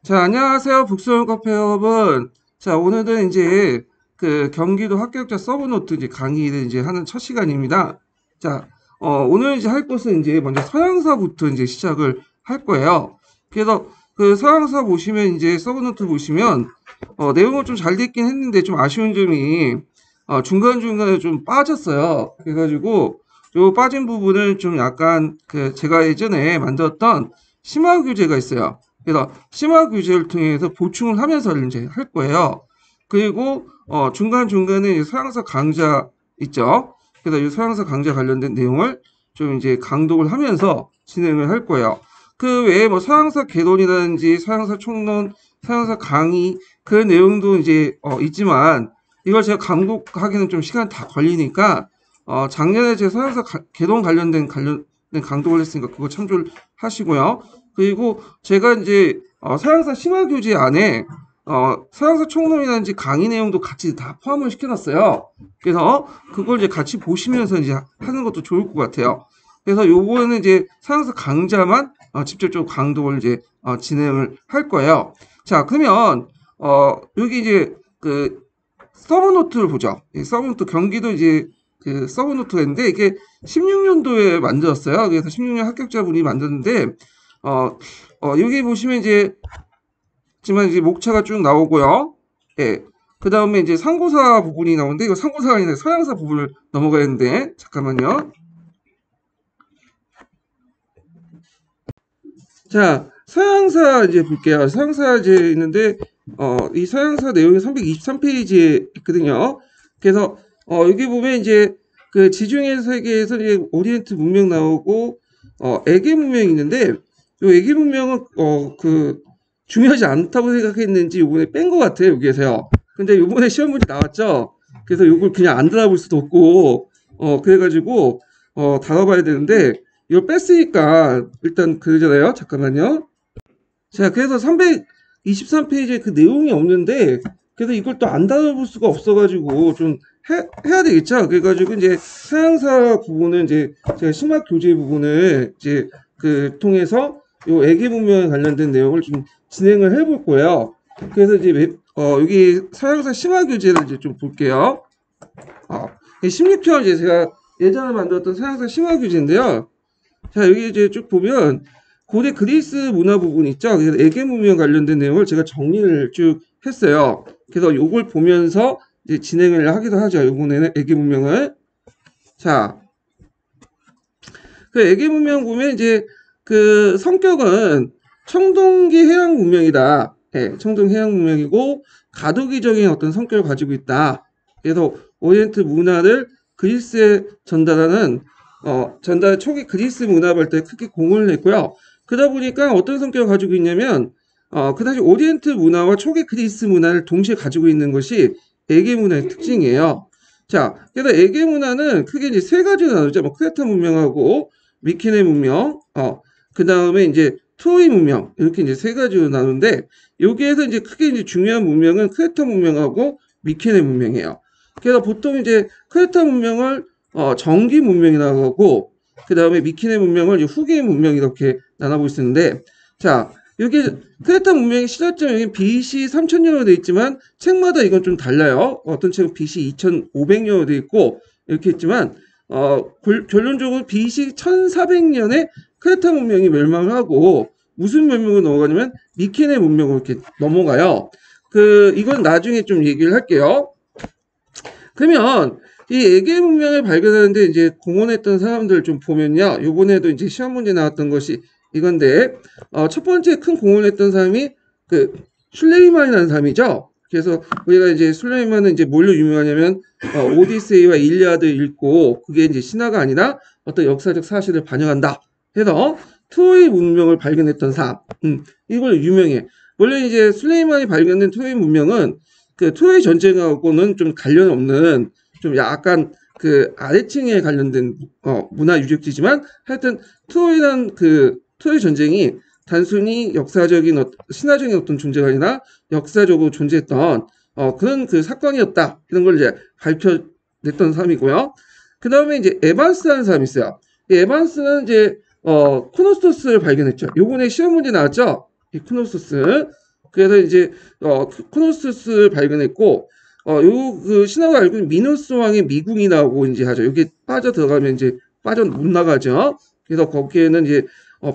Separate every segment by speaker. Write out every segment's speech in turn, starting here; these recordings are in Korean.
Speaker 1: 자, 안녕하세요. 북소원 카페 여러분. 자, 오늘은 이제 그 경기도 합격자 서브노트 이제 강의를 이제 하는 첫 시간입니다. 자, 오늘 이제 할 것은 이제 먼저 서양사부터 이제 시작을 할 거예요. 그래서 그 서양사 보시면 이제 서브노트 보시면 내용은 좀 잘 됐긴 했는데 좀 아쉬운 점이 중간중간에 좀 빠졌어요. 그래가지고 요 빠진 부분을 좀 약간 그 제가 예전에 만들었던 심화 교재가 있어요. 그래서 심화 교재를 통해서 보충을 하면서 이제 할 거예요. 그리고 중간중간에 서양사 강좌 있죠. 그래서 이 서양사 강좌 관련된 내용을 좀 이제 강독을 하면서 진행을 할 거예요. 그 외에 뭐 서양사 개론이라든지 서양사 총론, 서양사 강의 그런 내용도 이제 있지만 이걸 제가 강독하기는 좀 시간 다 걸리니까 작년에 제 서양사 개론 관련된 강독을 했으니까 그거 참조를 하시고요. 그리고 제가 이제 서양사 심화 교재 안에 서양사 총론이라든지 강의 내용도 같이 다 포함을 시켜놨어요. 그래서 그걸 이제 같이 보시면서 이제 하는 것도 좋을 것 같아요. 그래서 요거는 이제 서양사 강좌만 직접적으로 강독을 이제 진행을 할 거예요. 자, 그러면 여기 이제 그 서브노트를 보죠. 서브노트 경기도 이제 그 서브노트가 있는데 이게 16년도에 만들었어요. 그래서 16년 합격자분이 만들었는데 여기 보시면 이제 목차가 쭉 나오고요. 예. 그 다음에 이제 상고사 부분이 나오는데 이거 상고사가 아니라 서양사 부분을 넘어가야 되는데 잠깐만요. 자, 서양사 이제 볼게요. 서양사 이제 있는데 이 서양사 내용이 323페이지에 있거든요. 그래서 여기 보면 이제 그 지중해 세계에서 이제 오리엔트 문명 나오고 에게 문명이 있는데 요 에게 문명은 그 중요하지 않다고 생각했는지 요번에 뺀 것 같아요, 여기에서요. 근데 요번에 시험 문제 나왔죠. 그래서 요걸 그냥 안 들어볼 수도 없고 그래가지고 다뤄봐야 되는데 이걸 뺐으니까 일단 그러잖아요. 잠깐만요. 자, 그래서 323페이지에 그 내용이 없는데 그래서 이걸 또 안 다뤄볼 수가 없어가지고 좀 해야 되겠죠. 그래가지고 이제 서양사 부분은 이제 제가 심화 교재 부분을 이제 그 통해서 요 애기 문명에 관련된 내용을 좀 진행을 해볼 거예요. 그래서 이제 여기 서양사 심화 교재를 이제 좀 볼게요. 16편 이제 제가 예전에 만들었던 서양사 심화 교재인데요. 자, 여기 이제 쭉 보면 고대 그리스 문화 부분 있죠. 그래서 에게 문명 관련된 내용을 제가 정리를 쭉 했어요. 그래서 요걸 보면서 이제 진행을 하기도 하죠. 이번에는 에게 문명을. 자, 그 에게 문명 보면 이제 그 성격은 청동기 해양 문명이다. 예, 청동 해양 문명이고 가두기적인 어떤 성격을 가지고 있다. 그래서 오리엔트 문화를 그리스에 전달하는 전달 초기 그리스 문화 발달에 크게 공헌을 했고요. 그러다 보니까 어떤 성격을 가지고 있냐면 그 당시 오리엔트 문화와 초기 그리스 문화를 동시에 가지고 있는 것이 에게 문화의 특징이에요. 자, 그래서 에게 문화는 크게 이제 세 가지로 나누죠. 뭐 크레타 문명하고 미케네 문명, 그 다음에 이제 트로이 문명 이렇게 이제 세 가지로 나누는데 여기에서 이제 크게 이제 중요한 문명은 크레타 문명하고 미케네 문명이에요. 그래서 보통 이제 크레타 문명을 정기 문명이라고 하고 그 다음에 미케네 문명을 이제 후기 문명 이렇게 나눠볼 수 있는데 자 여기 크레타 문명의 시작점이 BC 3000년으로 되어 있지만 책마다 이건 좀 달라요. 어떤 책은 BC 2500년으로 되어 있고 이렇게 있지만 결론적으로 BC 1400년에 크레타 문명이 멸망하고 무슨 문명으로 넘어가냐면 미케네 문명으로 이렇게 넘어가요. 이건 나중에 좀 얘기를 할게요. 그러면 이 에게 문명을 발견하는데 이제 공헌했던 사람들 좀 보면요. 요번에도 이제 시험 문제 나왔던 것이 이건데 첫 번째 큰 공헌했던 사람이 그 술레이만이라는 사람이죠. 그래서 우리가 이제 술레이만은 이제 뭘로 유명하냐면 오디세이와 일리아드 읽고 그게 이제 신화가 아니라 어떤 역사적 사실을 반영한다. 해서 트로이 문명을 발견했던 사람. 이걸 유명해. 원래 이제 술레이만이 발견된 트로이 문명은 그 트로이 전쟁하고는 좀 관련 없는 좀 약간 그 아래층에 관련된 문화 유적지지만 하여튼 트로이란 그 트로이 전쟁이 단순히 역사적인 신화적인 어떤 존재가 아니라 역사적으로 존재했던 그런 그 사건이었다 이런 걸 이제 밝혀냈던 사람이고요. 그 다음에 이제 에반스라는 사람이 있어요. 이 에반스는 이제 쿠노스토스를 발견했죠. 요번에 시험 문제 나왔죠. 이 쿠노스토스. 그래서 이제 코노스스를 발견했고 요 그 신화가 알고 있는 미노스 왕의 미궁이 나오고 이제 하죠. 여기 빠져 들어가면 이제 빠져 못 나가죠. 그래서 거기에는 이제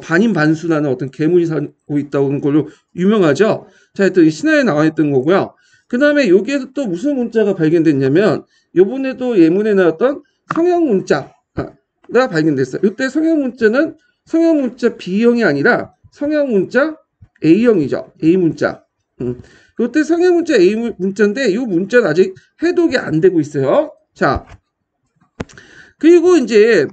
Speaker 1: 반인반수라는 어떤 괴물이 살고 있다는 걸로 유명하죠. 자, 하여튼 신화에 나와 있던 거고요. 그 다음에 여기에서 또 무슨 문자가 발견됐냐면 요번에도 예문에 나왔던 성형 문자가 발견됐어요. 이때 성형 문자는 성형 문자 B형이 아니라 성형 문자 A형이죠. A 문자. 이때 성형 문자 A 문자인데 이 문자는 아직 해독이 안 되고 있어요. 자, 그리고 이제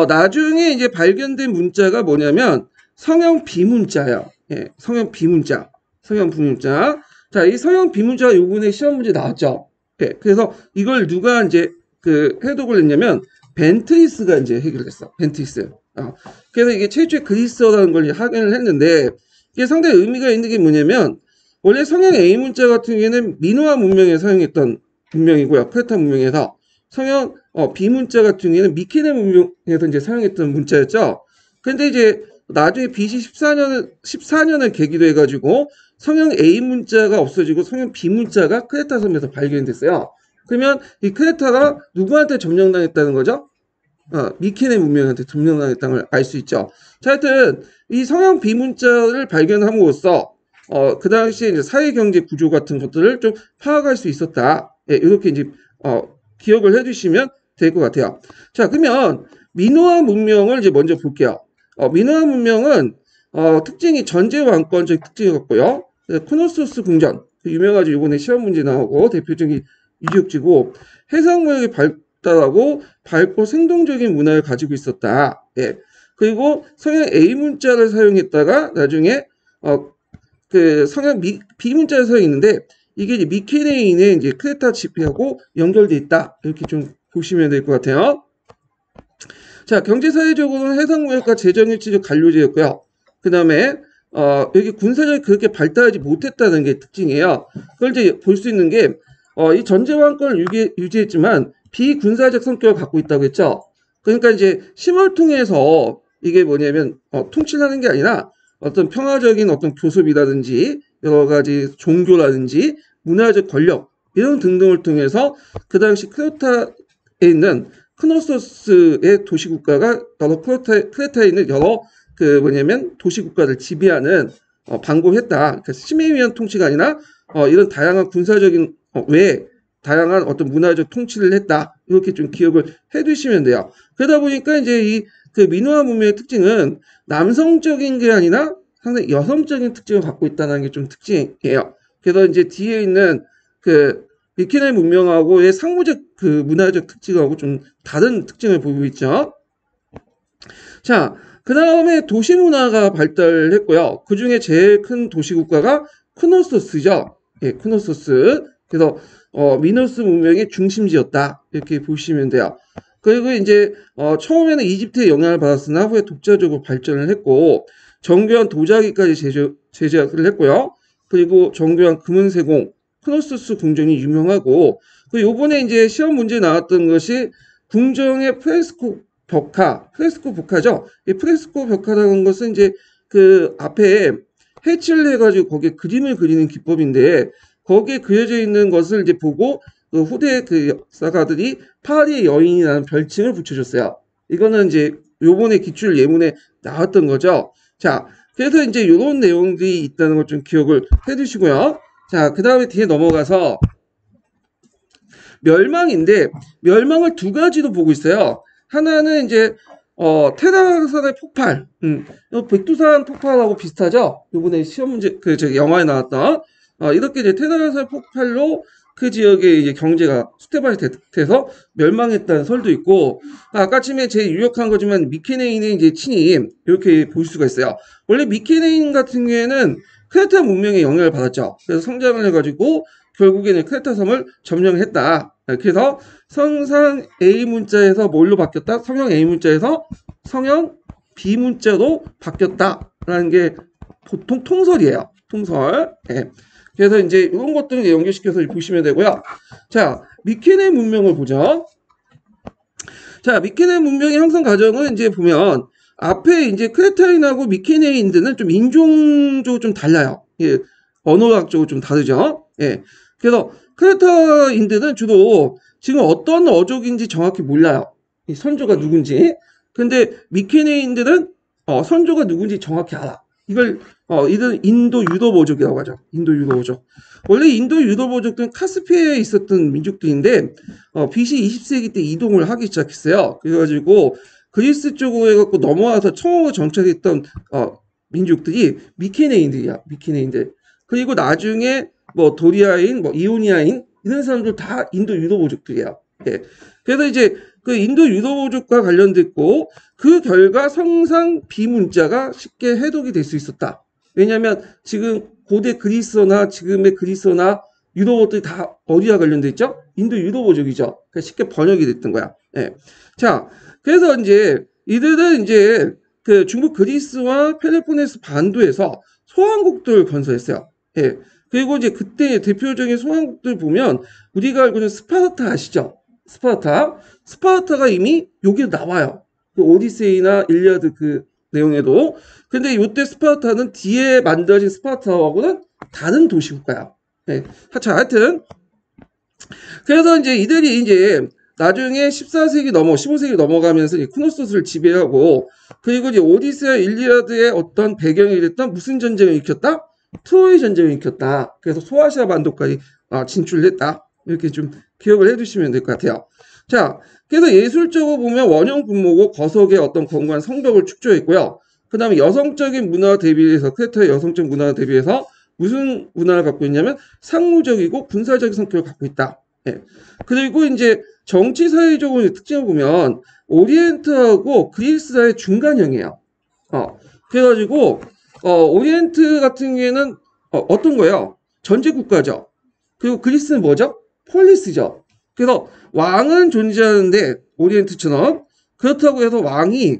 Speaker 1: 나중에 이제 발견된 문자가 뭐냐면 성형 비문자예요. 예, 성형 비문자. 성형 비문자. 자, 이 성형 비문자가 요번에 시험 문제 나왔죠. 예, 그래서 이걸 누가 이제 그 해독을 했냐면 벤트리스가 이제 해결했어. 벤트리스. 그래서 이게 최초의 그리스어라는 걸 확인을 했는데 이게 상당히 의미가 있는 게 뭐냐면 원래 성형 A 문자 같은 경우에는 미노아 문명에 사용했던 문명이고요. 크레타 문명에서 성형 B 문자 같은 경우에는 미케네 문명에서 이제 사용했던 문자였죠. 근데 이제 나중에 BC 14년을 계기로 해가지고 성형 A 문자가 없어지고 성형 B 문자가 크레타 섬에서 발견됐어요. 그러면 이 크레타가 누구한테 점령당했다는 거죠? 미케네 문명한테 점령당했다는 걸 알 수 있죠. 자, 하여튼 이 성형 B 문자를 발견함으로써 그 당시에 이제 사회 경제 구조 같은 것들을 좀 파악할 수 있었다. 예, 이렇게 이제 기억을 해주시면 될 것 같아요. 자, 그러면 미노아 문명을 이제 먼저 볼게요. 미노아 문명은 특징이 전제 왕권적 특징이 같고요. 코노소스 궁전 유명하죠. 이번에 시험 문제 나오고 대표적인 유적지고 해상 무역이 발달하고 밝고 생동적인 문화를 가지고 있었다. 예. 그리고 성형 A 문자를 사용했다가 나중에 그 성형 B 문자를 사용했는데 이게 이제 미케네인의 이제 크레타 지폐하고 연결돼 있다. 이렇게 좀 보시면 될 것 같아요. 자, 경제사회적으로는 해상무역과 재정일치적 관료제였고요. 그 다음에 여기 군사력이 그렇게 발달하지 못했다는 게 특징이에요. 그걸 이제 볼 수 있는 게 이 전제왕권을 유지했지만 비군사적 성격을 갖고 있다고 했죠. 그러니까 이제 심을 통해서 이게 뭐냐면 통치를 하는 게 아니라 어떤 평화적인 어떤 교섭이라든지 여러 가지 종교라든지 문화적 권력 이런 등등을 통해서 그 당시 크레타에 있는 크노소스의 도시국가가 바로 크레타에 있는 여러 그 뭐냐면 도시국가를 지배하는 방고했다. 그러니까 심에 의한 통치가 아니라 이런 다양한 군사적인 외에 다양한 어떤 문화적 통치를 했다. 이렇게 좀 기억을 해두시면 돼요. 그러다 보니까 이제 이 그 미노아 문명의 특징은 남성적인 게 아니라 상당히 여성적인 특징을 갖고 있다는 게 좀 특징이에요. 그래서 이제 뒤에 있는 그 미케네 문명하고의 상무적 그 문화적 특징하고 좀 다른 특징을 보이고 있죠. 자, 그 다음에 도시 문화가 발달했고요. 그 중에 제일 큰 도시국가가 크노소스죠. 예, 크노소스. 그래서 미노스 문명의 중심지였다. 이렇게 보시면 돼요. 그리고 이제 처음에는 이집트의 영향을 받았으나 후에 독자적으로 발전을 했고 정교한 도자기까지 제작을 했고요. 그리고 정교한 금은세공, 크노소스 궁전이 유명하고 그리고 요번에 이제 시험 문제 나왔던 것이 궁정의 프레스코 벽화죠. 이 프레스코 벽화라는 것은 이제 그 앞에 해치를 해가지고 거기에 그림을 그리는 기법인데 거기에 그려져 있는 것을 이제 보고 그 후대 그 역사가들이 파리의 여인이라는 별칭을 붙여줬어요. 이거는 이제 요번에 기출 예문에 나왔던 거죠. 자, 그래서 이제 이런 내용들이 있다는 걸 좀 기억을 해두시고요. 자, 그 다음에 뒤에 넘어가서 멸망인데 멸망을 두 가지로 보고 있어요. 하나는 이제 테라산의 폭발, 백두산 폭발하고 비슷하죠. 이번에 시험 문제 그 저기 영화에 나왔던 이렇게 이제 테라산 폭발로 그 지역의 이제 경제가 수태발이 돼서 멸망했다는 설도 있고 아까쯤에 제일 유력한 거지만 미케네인의 이제 침입 이렇게 볼 수가 있어요. 원래 미케네인 같은 경우에는 크레타 문명의 영향을 받았죠. 그래서 성장을 해가지고 결국에는 크레타 섬을 점령했다. 그래서 성상 A 문자에서 뭘로 바뀌었다? 성형 A 문자에서 성형 B 문자로 바뀌었다라는 게 보통 통설이에요. 통설. 네. 그래서 이제 이런 것들을 연결시켜서 보시면 되고요. 자, 미케네 문명을 보죠. 자, 미케네 문명의 형성 과정은 이제 보면 앞에 이제 크레타인하고 미케네인들은 좀 인종적으로 좀 달라요. 예. 언어학적으로 좀 다르죠. 예. 그래서 크레타인들은 주로 지금 어떤 어족인지 정확히 몰라요. 이 선조가 누군지. 근데 미케네인들은 선조가 누군지 정확히 알아. 이걸 이들은 인도 유도보족이라고 하죠. 인도 유도보족. 원래 인도 유도보족들은 카스피해에 있었던 민족들인데 BC 20세기 때 이동을 하기 시작했어요. 그래가지고 그리스 쪽으로 해갖고 넘어와서 처음으로 정착했던 민족들이 미케네인들이야. 미케네인들. 그리고 나중에 뭐 도리아인, 뭐 이오니아인 이런 사람들 다 인도 유도보족들이야. 예. 그래서 이제 그 인도 유도보족과 관련됐고 그 결과 성상 비문자가 쉽게 해독이 될 수 있었다. 왜냐하면 지금 고대 그리스어나 지금의 그리스어나 유도보족들이 다 어디와 관련돼 있죠? 인도 유도보족이죠. 그러니까 쉽게 번역이 됐던 거야. 예. 자, 그래서 이제 이들은 이제 그 중국 그리스와 펠로폰네스 반도에서 소왕국들을 건설했어요. 예. 그리고 이제 그때 대표적인 소왕국들 보면 우리가 알고 있는 스파르타 아시죠? 스파르타가 이미 여기로 나와요. 그 오디세이나 일리아드 그 내용에도. 근데 이때 스파르타는 뒤에 만들어진 스파르타하고는 다른 도시국가야. 네. 자, 하여튼 그래서 이제 이들이 이제 나중에 14세기 15세기 넘어가면서 크노스를 지배하고 그리고 이제 오디세이와 일리아드의 어떤 배경이 됐던 무슨 전쟁을 일으켰다? 트로이 전쟁을 일으켰다. 그래서 소아시아 반도까지 진출했다. 이렇게 좀 기억을 해두시면 될 것 같아요. 자, 그래서 예술적으로 보면 원형 분모고 거석의 어떤 건강한 성벽을 축조했고요. 그 다음에 여성적인 문화와 대비해서 크레타의 여성적 문화와 대비해서 무슨 문화를 갖고 있냐면 상무적이고 군사적인 성격을 갖고 있다. 예. 그리고 이제 정치 사회적으로 특징을 보면 오리엔트하고 그리스의 중간형이에요. 그래가지고 오리엔트 같은 경우에는 어떤 거예요? 전제 국가죠. 그리고 그리스는 뭐죠? 폴리스죠. 그래서 왕은 존재하는데 오리엔트처럼 그렇다고 해서 왕이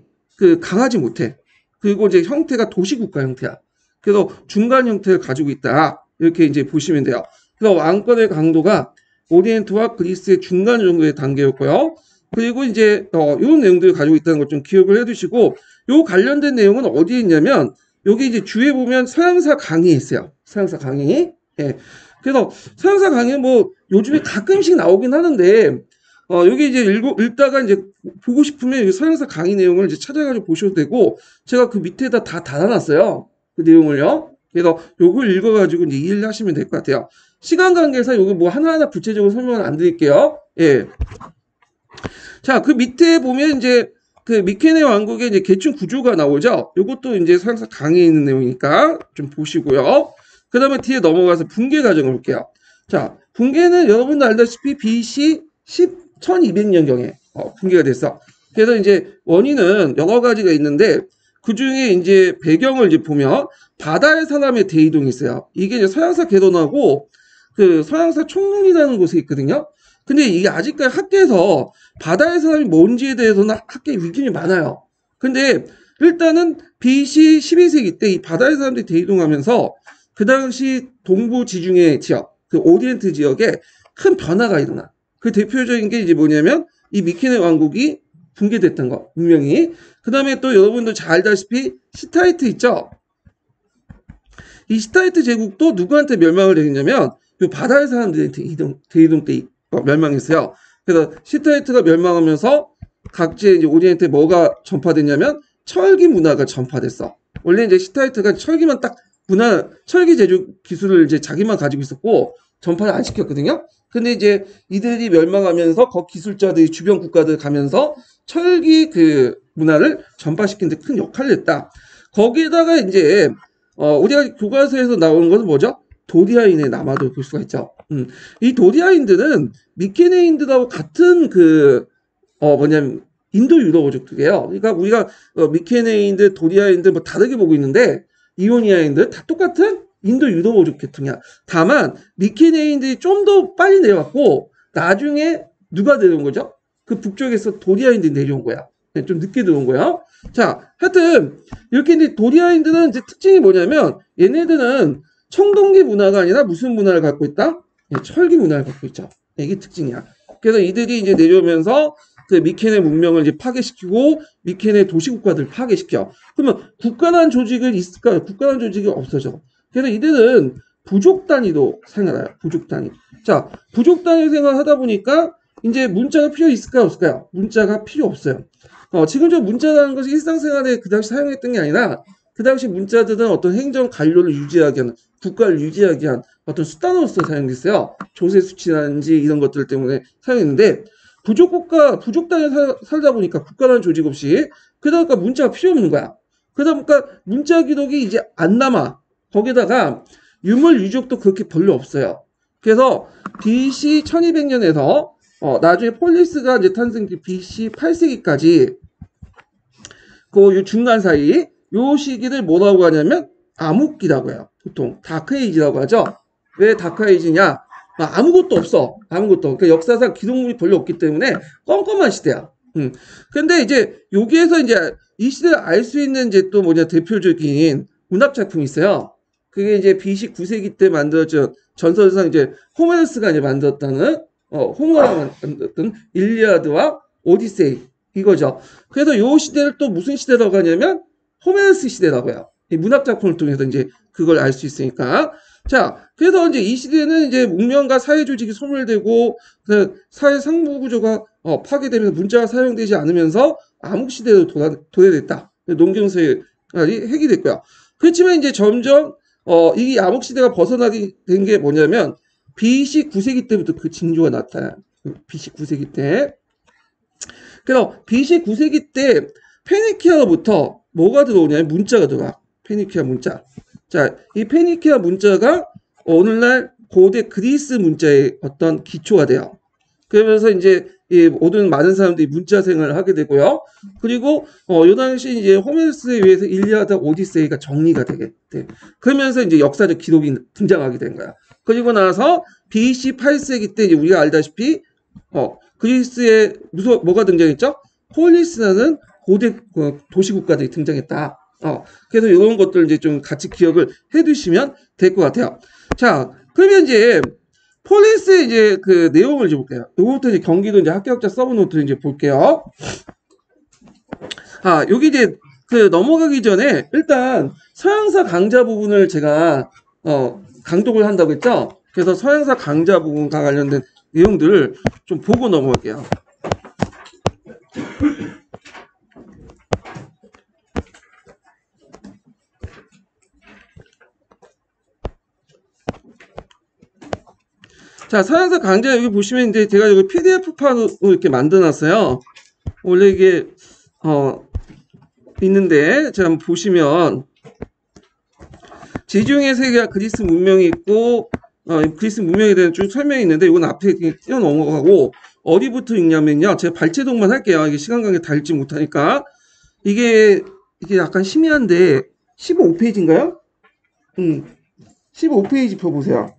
Speaker 1: 강하지 못해. 그리고 이제 형태가 도시국가 형태야. 그래서 중간 형태를 가지고 있다. 이렇게 이제 보시면 돼요. 그래서 왕권의 강도가 오리엔트와 그리스의 중간 정도의 단계였고요. 그리고 이제 이런 내용들을 가지고 있다는 걸 좀 기억을 해두시고 요 관련된 내용은 어디에 있냐면 여기 이제 주에 보면 서양사 강의에 있어요. 서양사 강의. 예. 그래서 서양사 강의 뭐 요즘에 가끔씩 나오긴 하는데 여기 이제 읽다가 이제 보고 싶으면 서양사 강의 내용을 이제 찾아가지고 보셔도 되고 제가 그 밑에다 다 달아놨어요. 그 내용을요. 그래서 요걸 읽어가지고 이제 이해를 하시면 될 것 같아요. 시간 관계상 요거 뭐 하나하나 구체적으로 설명을 안 드릴게요. 예. 자, 그 밑에 보면 이제 그 미케네 왕국의 이제 계층 구조가 나오죠. 요것도 이제 서양사 강의에 있는 내용이니까 좀 보시고요. 그 다음에 뒤에 넘어가서 붕괴 과정을 볼게요. 자, 붕괴는 여러분도 알다시피 BC 1200년경에 붕괴가 됐어. 그래서 이제 원인은 여러 가지가 있는데 그 중에 이제 배경을 이제 보면 바다의 사람의 대이동이 있어요. 이게 이제 서양사 개론하고 그 서양사 총론이라는 곳에 있거든요. 근데 이게 아직까지 학계에서 바다의 사람이 뭔지에 대해서는 학계에 의견이 많아요. 근데 일단은 BC 12세기 때 이 바다의 사람들이 대이동하면서 그 당시 동부 지중해 지역, 그 오리엔트 지역에 큰 변화가 일어나. 그 대표적인 게 이제 뭐냐면 이 미케네 왕국이 붕괴됐던 거, 분명히. 그 다음에 또 여러분들 잘 알다시피 시타이트 있죠? 이 시타이트 제국도 누구한테 멸망을 했냐면 이 바다의 사람들한테 대이동 때 멸망했어요. 그래서 시타이트가 멸망하면서 각지의 이제 오리엔트에 뭐가 전파됐냐면 철기 문화가 전파됐어. 원래 이제 시타이트가 철기만 딱 철기 제조 기술을 이제 자기만 가지고 있었고 전파를 안 시켰거든요. 근데 이제 이들이 멸망하면서 그 기술자들이 주변 국가들 가면서 철기 그 문화를 전파시킨 데 큰 역할을 했다. 거기에다가 이제 우리가 교과서에서 나오는 것은 뭐죠? 도리아인의 남아도 볼 수가 있죠. 이 도리아인들은 미케네인들하고 같은 뭐냐면 인도 유럽어족들이에요. 그러니까 우리가 미케네인들, 도리아인들 뭐 다르게 보고 있는데 이오니아인들 다 똑같은 인도 유럽어족 계통이야. 다만 미케네인들이 좀 더 빨리 내려왔고 나중에 누가 내려온 거죠? 그 북쪽에서 도리아인들이 내려온 거야. 좀 늦게 들어온 거야. 자, 하여튼 이렇게 이제 도리아인들은 이제 특징이 뭐냐면 얘네들은 청동기 문화가 아니라 무슨 문화를 갖고 있다? 철기 문화를 갖고 있죠. 이게 특징이야. 그래서 이들이 이제 내려오면서 그 미케네 문명을 이제 파괴시키고 미케네 도시국가들을 파괴시켜. 그러면 국가란 조직을 있을까요? 국가란 조직이 없어져. 그래서 이들은 부족 단위도 사용하나요? 부족 단위. 자, 부족 단위 생활하다 보니까 이제 문자가 필요 있을까요? 없을까요? 문자가 필요 없어요. 지금 저 문자라는 것이 일상생활에 그 당시 사용했던 게 아니라 그 당시 문자들은 어떤 행정 관료를 유지하기 위한, 국가를 유지하기 위한 어떤 수단으로서 사용됐어요. 조세 수치라든지 이런 것들 때문에 사용했는데 부족 단위에 살다 보니까 국가라는 조직 없이 그러다 보니까 문자가 필요 없는 거야. 그러다 보니까 문자 기록이 이제 안 남아. 거기다가 유물 유족도 그렇게 별로 없어요. 그래서 BC 1200년에서 나중에 폴리스가 이제 탄생된 BC 8세기까지 그 중간 사이 요 시기를 뭐라고 하냐면 암흑기라고 해요. 보통 다크에이지라고 하죠. 왜 다크에이지냐? 아무것도 없어. 아무것도. 그러니까 역사상 기록물이 별로 없기 때문에 껌껌한 시대야. 근데 이제 여기에서 이제 이 시대를 알 수 있는 이제 또 뭐냐 대표적인 문학 작품이 있어요. 그게 이제 BC 9세기 때 만들어진 전설상 이제 호메로스가 이제 만들었다는 호머가 만들었던 일리아드와 오디세이 이거죠. 그래서 요 시대를 또 무슨 시대라고 하냐면 호메로스 시대라고 해요. 이 문학 작품을 통해서 이제 그걸 알 수 있으니까. 자, 그래서 이제 이 시대는 이제 문명과 사회 조직이 소멸되고 사회 상부 구조가 파괴되면서 문자가 사용되지 않으면서 암흑 시대로 도래됐다. 농경사회가 해결됐고요. 그렇지만 이제 점점 이 암흑 시대가 벗어나게 된 게 뭐냐면 BC 9세기 때부터 그 징조가 나타나요. BC 9세기 때. 그래서 BC 9세기 때 페니키아로부터 뭐가 들어오냐면 문자가 들어와. 페니키아 문자. 자, 이 페니키아 문자가 오늘날 고대 그리스 문자의 어떤 기초가 돼요. 그러면서 이제 이 모든 많은 사람들이 문자 생활을 하게 되고요. 그리고 요 당시 이제 호메로스에 의해서 일리아드 오디세이가 정리가 되게 돼. 그러면서 이제 역사적 기록이 등장하게 된 거야. 그리고 나서 BC 8세기 때 이제 우리가 알다시피 그리스에 뭐가 등장했죠? 폴리스라는 고대 도시국가들이 등장했다. 그래서 이런 것들 이제 좀 같이 기억을 해두시면 될 것 같아요. 자, 그러면 이제 폴리스 이제 그 내용을 좀 볼게요. 요거부터 이제 경기도 이제 합격자 서브노트 이제 볼게요. 여기 이제 그 넘어가기 전에 일단 서양사 강자 부분을 제가 강독을 한다고 했죠. 그래서 서양사 강자 부분과 관련된 내용들을 좀 보고 넘어갈게요. 자, 서양사 강좌 여기 보시면 이제 제가 여기 PDF판으로 이렇게 만들어놨어요. 원래 이게 있는데 제가 한번 보시면 지중해 세계와 그리스 문명이 있고 그리스 문명에 대한 쭉 설명이 있는데 이건 앞에 뛰어 넘어가고 어디부터 읽냐면요. 제가 발제독만 할게요. 이게 시간 관계 다 읽지 못하니까 이게 약간 심의한데 15페이지인가요? 15페이지 펴보세요.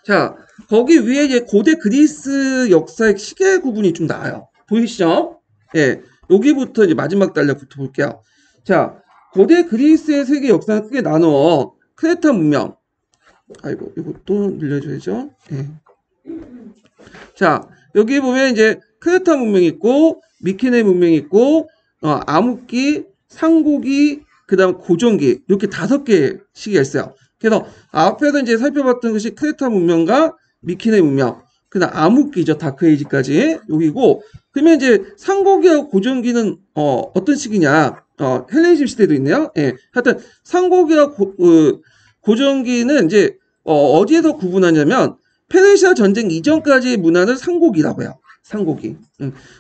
Speaker 1: 자, 거기 위에 이제 고대 그리스 역사의 시계 구분이 좀 나와요. 보이시죠? 예, 여기부터 이제 마지막 단락부터 볼게요. 자, 고대 그리스의 세계 역사는 크게 나누어 크레타 문명. 아이고, 이것도 늘려줘야죠. 예. 자, 여기 보면 이제 크레타 문명이 있고, 미케네 문명이 있고, 암흑기, 상고기, 그 다음 고전기, 이렇게 5개의 시기가 있어요. 그래서 앞에서 이제 살펴봤던 것이 크레타 문명과 미케네 문명, 그 다음 암흑기죠. 다크에이지까지 여기고, 그러면 이제 상고기하고 고전기는 어떤 시기냐? 헬레니즘 시대도 있네요. 예. 하여튼 상고기와 고전기는 이제 어디에서 구분하냐면 페르시아 전쟁 이전까지의 문화를 상고기라고 해요. 상고기.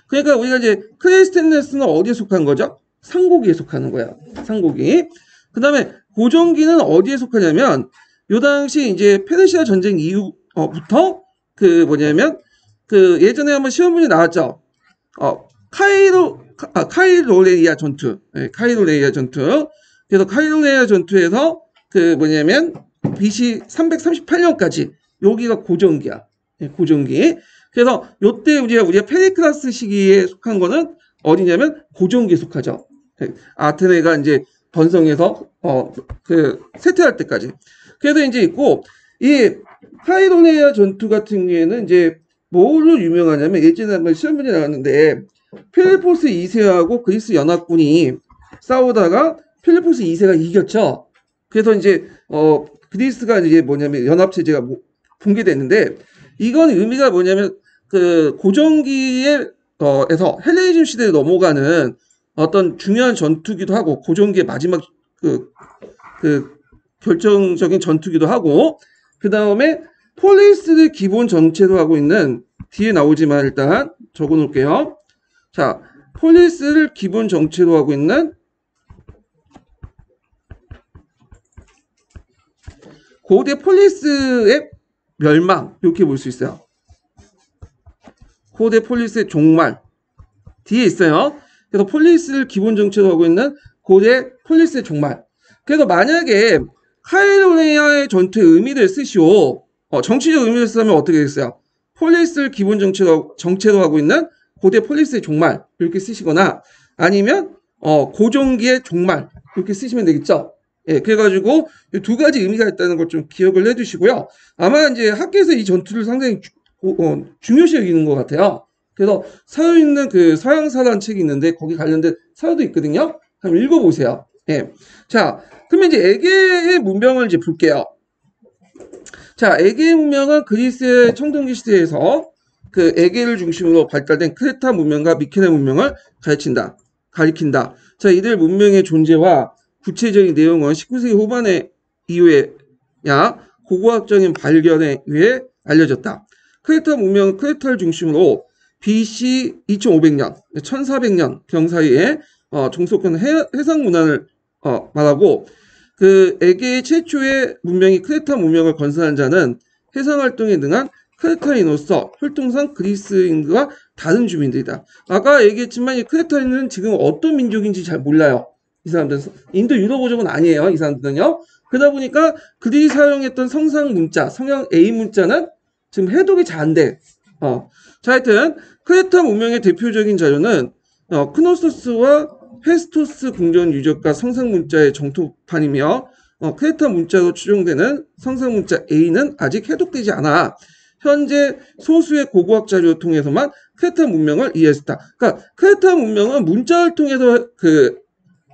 Speaker 1: 그러니까 우리가 이제 크리스텐네스는 어디에 속한 거죠? 상고기에 속하는 거예요. 상고기. 그 다음에 고전기는 어디에 속하냐면 요 당시 이제 페르시아 전쟁 이후부터 그 뭐냐면 그 예전에 한번 시험 문제 나왔죠. 카이로레이아 전투. 네, 카이로레이아 전투. 그래서 카이로레이아 전투에서 그 뭐냐면 BC 338년까지 여기가 고전기야. 네, 고전기. 그래서 요때 우리가 페리클라스 시기에 속한 거는 어디냐면 고전기에 속하죠. 네, 아테네가 이제 번성해서 그 쇠퇴할 때까지. 그래서 이제 있고 이 카이로레이아 전투 같은 경우에는 이제 뭐로 유명하냐면 예전에 한번 시험 문제 나왔는데 필리포스 2세하고 그리스 연합군이 싸우다가 필리포스 2세가 이겼죠. 그래서 이제 그리스가 이제 뭐냐면 연합체제가 붕괴됐는데 이건 의미가 뭐냐면 그 고전기에 에서 헬레니즘 시대에 넘어가는 어떤 중요한 전투기도 하고 고전기의 마지막 그 결정적인 전투기도 하고 그 다음에 폴리스를 기본 정체로 하고 있는 뒤에 나오지만 일단 적어 놓을게요. 자, 폴리스를 기본 정체로 하고 있는 고대 폴리스의 멸망 이렇게 볼 수 있어요. 고대 폴리스의 종말 뒤에 있어요. 그래서 폴리스를 기본 정체로 하고 있는 고대 폴리스의 종말. 그래서 만약에 카이로네아의 전투의 의미를 쓰시오. 정치적 의미를 쓰면 어떻게 되겠어요? 폴리스를 기본 정체로 하고 있는 고대 폴리스의 종말 이렇게 쓰시거나 아니면 고종기의 종말 이렇게 쓰시면 되겠죠. 예, 그래가지고 두 가지 의미가 있다는 걸 좀 기억을 해두시고요. 아마 이제 학교에서 이 전투를 상당히 중요시 여기는 것 같아요. 그래서 서유 있는 그 서양사라는 책이 있는데 거기 관련된 서유도 있거든요. 한번 읽어보세요. 예. 자, 그러면 이제 에게의 문명을 이제 볼게요. 자, 에게의 문명은 그리스의 청동기 시대에서 그 에게를 중심으로 발달된 크레타 문명과 미케네 문명을 가리킨다. 자, 이들 문명의 존재와 구체적인 내용은 19세기 후반에 이후에야 고고학적인 발견에 의해 알려졌다. 크레타 문명은 크레타를 중심으로 BC 2500년, 1400년 경 사이에 종속한 해상 문화를 말하고 그 에게의 최초의 문명이 크레타 문명을 건설한 자는 해상 활동에 능한 크레타인으로서 혈통상 그리스인과 다른 주민들이다. 아까 얘기했지만 이 크레타인은 지금 어떤 민족인지 잘 몰라요. 이 사람들은 인도 유럽어족은 아니에요. 이 사람들은요. 그러다 보니까 그들이 사용했던 성상 문자, 성형 A 문자는 지금 해독이 잘 안 돼. 자, 하여튼 크레타 문명의 대표적인 자료는 크노소스와 페스토스 궁전 유적과 성상 문자의 정토판이며 크레타 문자로 추정되는 성상 문자 A는 아직 해독되지 않아. 현재 소수의 고고학 자료를 통해서만 크레타 문명을 이해했다. 그러니까 크레타 문명은 문자를 통해서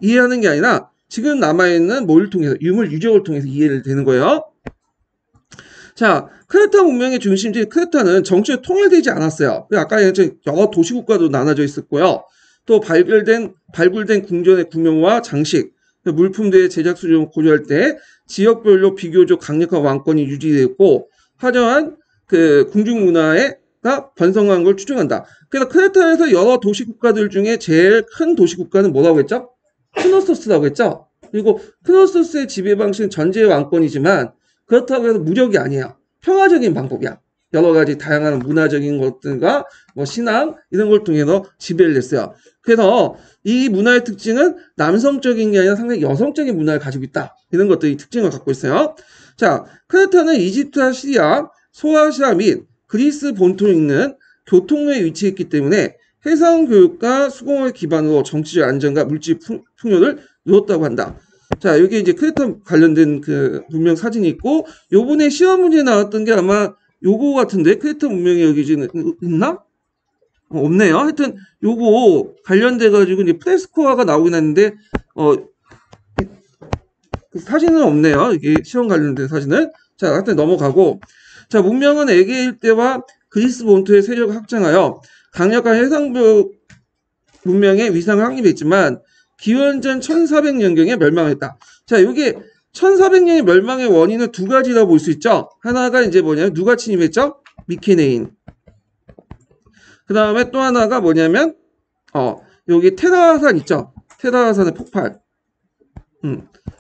Speaker 1: 이해하는 게 아니라 지금 남아있는 뭘 통해서 유물 유적을 통해서 이해를 되는 거예요. 자, 크레타 문명의 중심지 크레타는 정치에 통일되지 않았어요. 아까 여러 도시국가도 나눠져 있었고요. 또 발굴된 궁전의 구명과 장식, 물품들의 제작 수준을 고려할 때 지역별로 비교적 강력한 왕권이 유지되었고 화려한 그 궁중 문화가 번성한 걸 추정한다. 그래서 크레타에서 여러 도시국가들 중에 제일 큰 도시국가는 뭐라고 했죠? 크노소스라고 했죠. 그리고 크노소스의 지배 방식은 전제 왕권이지만 그렇다고 해서 무력이 아니에요. 평화적인 방법이야. 여러 가지 다양한 문화적인 것들과 뭐 신앙 이런 걸 통해서 지배를 했어요. 그래서 이 문화의 특징은 남성적인 게 아니라 상당히 여성적인 문화를 가지고 있다. 이런 것들이 특징을 갖고 있어요. 자, 크레타는 이집트와 시리아, 소아시아 및 그리스 본토에 있는 교통로에 위치했기 때문에 해상 교육과 수공을 기반으로 정치적 안정과 물질 풍요를 이뤘다고 한다. 자, 여기 이제 크레타 관련된 그 문명 사진이 있고, 요번에 시험 문제에 나왔던 게 아마 요거 같은데, 크레타 문명이 여기 지금 있나? 없네요. 하여튼, 요거 관련돼가지고 이제 프레스코어가 나오긴 했는데, 그 사진은 없네요. 이게 시험 관련된 사진은. 자, 하여튼 넘어가고. 자, 문명은 에게 일대와 그리스 본토의 세력을 확장하여 강력한 해상벽 문명의 위상을 확립했지만, 기원전 1400년경에 멸망했다. 자, 이게 1400년의 멸망의 원인은 두 가지라고 볼 수 있죠. 하나가 이제 뭐냐면 누가 침입했죠? 미케네인. 그 다음에 또 하나가 뭐냐면 여기 테라산 있죠. 테라산의 폭발.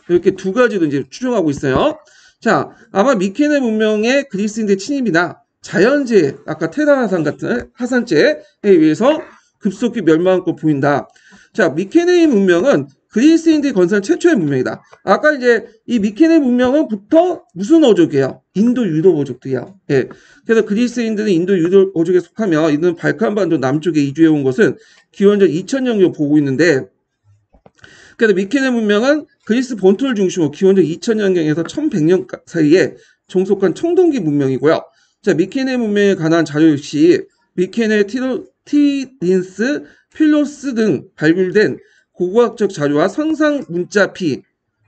Speaker 1: 이렇게 두 가지도 이제 추정하고 있어요. 자, 아마 미케네 문명의 그리스인들의 침입이나 자연재해, 아까 테라산 같은 화산재해에 의해서 급속히 멸망한 것 보인다. 자, 미케네 문명은 그리스인들이 건설한 최초의 문명이다. 아까 이제 이 미케네 문명은부터 무슨 어족이에요? 인도 유럽 어족들이에요. 예. 그래서 그리스인들은 인도 유럽 어족에 속하며 이는 발칸반도 남쪽에 이주해 온 것은 기원전 2000년경 보고 있는데, 그래서 미케네 문명은 그리스 본토를 중심으로 기원전 2000년경에서 1100년 사이에 종속한 청동기 문명이고요. 자, 미케네 문명에 관한 자료 역시 미케네 티린스 필로스 등 발굴된 고고학적 자료와 성상 문자피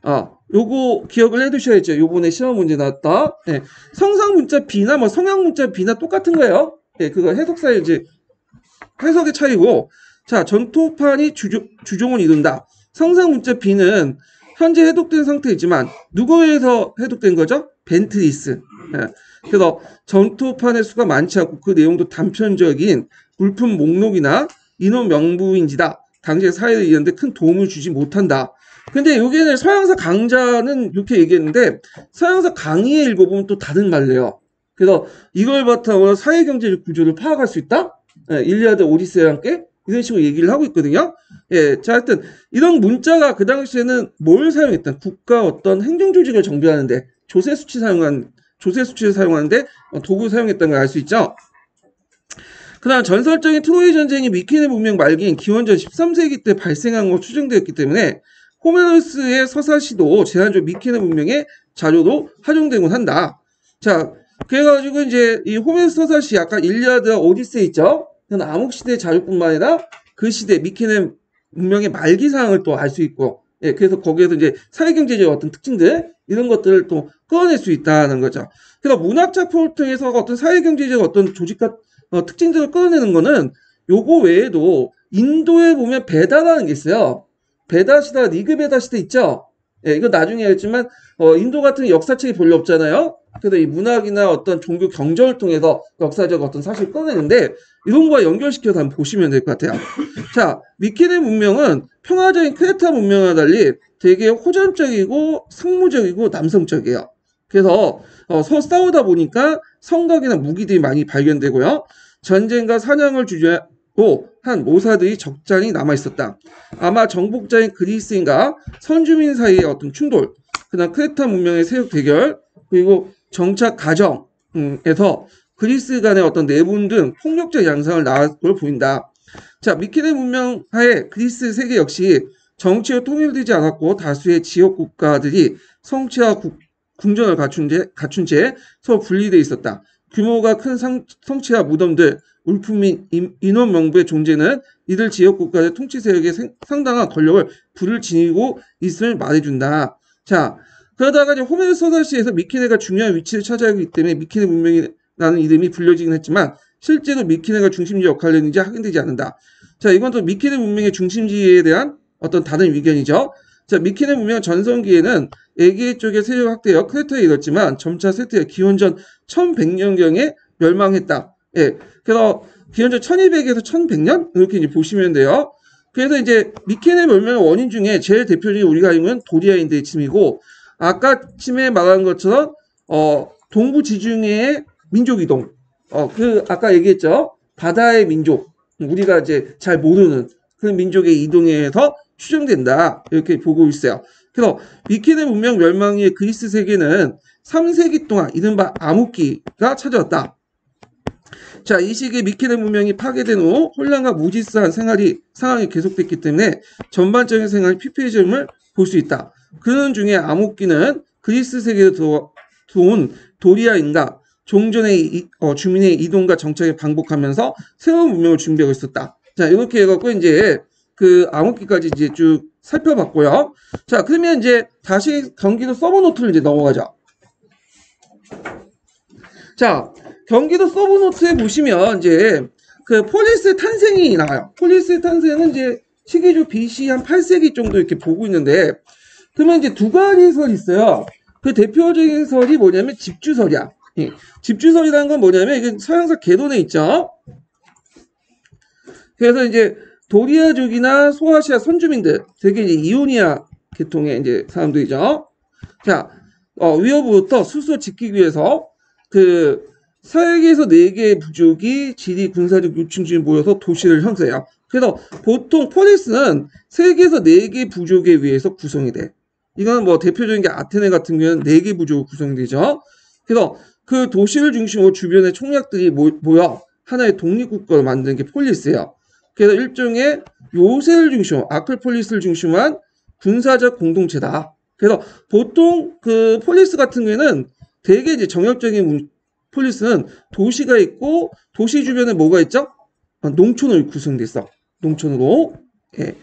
Speaker 1: 요거 기억을 해두셔야죠. 요번에 시험 문제 나왔다. 예, 성상 문자 B나 뭐 성형 문자 B나 똑같은 거예요. 예, 그거 해석사의 이제 해석의 차이고. 자, 전토판이 주종을 이룬다. 성상 문자 B는 현재 해독된 상태이지만 누구에 의해서 해독된 거죠? 벤트리스. 예, 그래서 전토판의 수가 많지 않고 그 내용도 단편적인 물품 목록이나 인원 명부인지다. 당시의 사회를 이해하는데 큰 도움을 주지 못한다. 근데 여기는 서양사 강자는 이렇게 얘기했는데 서양사 강의에 읽어보면 또 다른 말이에요. 그래서 이걸 바탕으로 사회경제적 구조를 파악할 수 있다? 예, 일리아드 오디세이와 함께 이런 식으로 얘기를 하고 있거든요. 예, 자, 하여튼 이런 문자가 그 당시에는 뭘 사용했던 국가 어떤 행정조직을 정비하는데 조세 수치를 사용하는데 도구 사용했다는 걸 알 수 있죠. 그 다음 전설적인 트로이 전쟁이 미케네 문명 말기인 기원전 13세기 때 발생한 것으로 추정되었기 때문에 호메로스의 서사시도 제한적으로 미케네 문명의 자료로 활용되곤 한다. 자, 그래가지고 이제 이 호메로스 서사시 아까 일리아드와 오디세이 있죠? 그건 암흑시대 자료뿐만 아니라 그 시대 미케네 문명의 말기 상황을 또 알 수 있고, 예, 그래서 거기에서 이제 사회경제적 어떤 특징들 이런 것들을 또 끌어낼 수 있다는 거죠. 그래서 문학 작품을 통해서 어떤 사회경제적 어떤 조직과 특징들을 끌어내는 거는 요거 외에도 인도에 보면 베다라는 게 있어요. 베다 시대, 리그베다 시대 있죠? 예, 이거 나중에 했지만, 인도 같은 역사책이 별로 없잖아요? 그래서 이 문학이나 어떤 종교 경전을 통해서 역사적 어떤 사실을 꺼내는데, 이런 거와 연결시켜서 한번 보시면 될 것 같아요. 자, 미케네 문명은 평화적인 크레타 문명과 달리 되게 호전적이고 상무적이고 남성적이에요. 그래서, 서로 싸우다 보니까 성곽이나 무기들이 많이 발견되고요. 전쟁과 사냥을 주제로 한 모사들이 적잖이 남아있었다. 아마 정복자인 그리스인과 선주민 사이의 어떤 충돌, 그다음 크레타 문명의 세력 대결, 그리고 정착 과정에서 그리스 간의 어떤 내분 등 폭력적 양상을 낳을 걸 보인다. 자, 미케네 문명 하에 그리스 세계 역시 정치로 통일되지 않았고 다수의 지역 국가들이 성취와 궁전을 갖춘 채 서로 분리되어 있었다. 규모가 큰 성취와 무덤들, 울품 및 인원 명부의 존재는 이들 지역 국가의 통치 세력에 상당한 권력을 부를 지니고 있음을 말해준다. 자, 그러다가 이제 호메로스 서사시에서 미케네가 중요한 위치를 차지하고 있기 때문에 미케네 문명이라는 이름이 불려지긴 했지만 실제로 미케네가 중심지 역할을 했는지 확인되지 않는다. 자, 이건 또 미케네 문명의 중심지에 대한 어떤 다른 의견이죠. 자, 미케네 문명 전성기에는 에게 쪽의 세력 확대여 크레타에 이뤘지만 점차 쇠퇴해 기원전 1100년경에 멸망했다. 예, 그래서 기원전 1200에서 1100년 이렇게 이제 보시면 돼요. 그래서 이제 미케네 멸망의 원인 중에 제일 대표적인 우리가 알고 있는 도리아인들의 침이고 아까 침에 말한 것처럼 동부 지중해의 민족 이동, 그 아까 얘기했죠. 바다의 민족, 우리가 이제 잘 모르는 그 민족의 이동에 의해서 추정된다 이렇게 보고 있어요. 그래서 미케네 문명 멸망의 그리스 세계는 3세기 동안 이른바 암흑기가 찾아왔다. 자, 이 시기에 미케네 문명이 파괴된 후 혼란과 무질서한 상황이 계속됐기 때문에 전반적인 생활이 피폐해짐을 볼 수 있다. 그런 중에 암흑기는 그리스 세계로 들어온 도리아인가 종전의 주민의 이동과 정착에 반복하면서 새로운 문명을 준비하고 있었다. 자, 이렇게 해갖고 이제 그 암흑기까지 이제 쭉 살펴봤고요. 자, 그러면 이제 다시 경기도 서브노트를 이제 넘어가죠. 자, 경기도 서브노트에 보시면 이제 그 폴리스의 탄생이 나와요. 폴리스의 탄생은 이제 시기주 BC 한 8세기 정도 이렇게 보고 있는데, 그러면 이제 두 가지 설이 있어요. 그 대표적인 설이 뭐냐면 집주설이야. 예. 집주설이라는 건 뭐냐면 이게 서양사 개론에 있죠. 그래서 이제 도리아족이나 소아시아 선주민들, 되게 이제 이오니아 계통의 이제 사람들이죠. 자, 위협으로부터 스스로 지키기 위해서 그 세계에서 4개의 부족이 지리 군사적 요충 중에 모여서 도시를 형성해요. 그래서 보통 폴리스는 세계에서 4개 부족에 의해서 구성이 돼. 이건 뭐 대표적인 게 아테네 같은 경우는 4개 부족으로 구성되죠. 그래서 그 도시를 중심으로 주변의 총략들이 모여 하나의 독립국가를 만드는 게 폴리스예요. 그래서 일종의 요새를 중심으로 아크로폴리스를 중심으로 한 군사적 공동체다. 그래서 보통 그 폴리스 같은 경우에는 되게 이제 정형적인 폴리스는 도시가 있고 도시 주변에 뭐가 있죠? 농촌으로 구성돼 있어. 농촌으로. 예.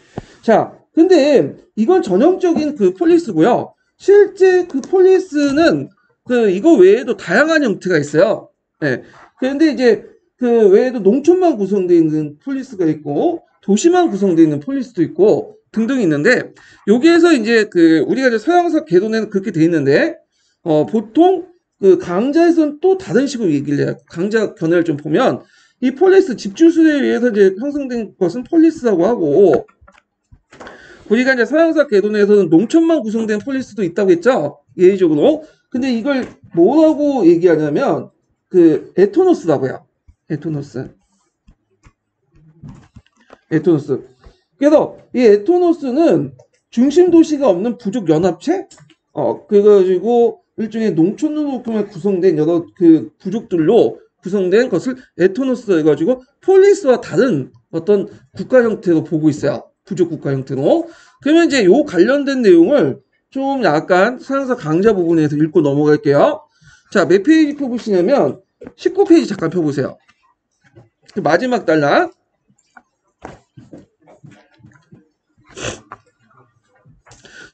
Speaker 1: 자, 근데 이건 전형적인 그 폴리스고요. 실제 그 폴리스는 그 이거 외에도 다양한 형태가 있어요. 예. 그런데 이제 그 외에도 농촌만 구성되어 있는 폴리스가 있고 도시만 구성되어 있는 폴리스도 있고 등등이 있는데 여기에서 이제 그 우리가 이제 서양사 개론에는 그렇게 돼 있는데 보통 그 강자에서는 또 다른 식으로 얘기를 해요. 강자 견해를 좀 보면 이 폴리스 집주술에 의해서 이제 형성된 것은 폴리스라고 하고 우리가 이제 서양사 개론에서는 농촌만 구성된 폴리스도 있다고 했죠. 예의적으로. 근데 이걸 뭐라고 얘기하냐면 그 에토노스라고요. 에토노스. 에토노스. 그래서 이 에토노스는 중심 도시가 없는 부족 연합체? 그래가지고 일종의 농촌으로 구성된 여러 그 부족들로 구성된 것을 에토노스 해가지고 폴리스와 다른 어떤 국가 형태로 보고 있어요. 부족 국가 형태로. 그러면 이제 요 관련된 내용을 좀 약간 서양사 강좌 부분에서 읽고 넘어갈게요. 자, 몇 페이지 펴보시냐면 19페이지 잠깐 펴보세요. 그 마지막 단락.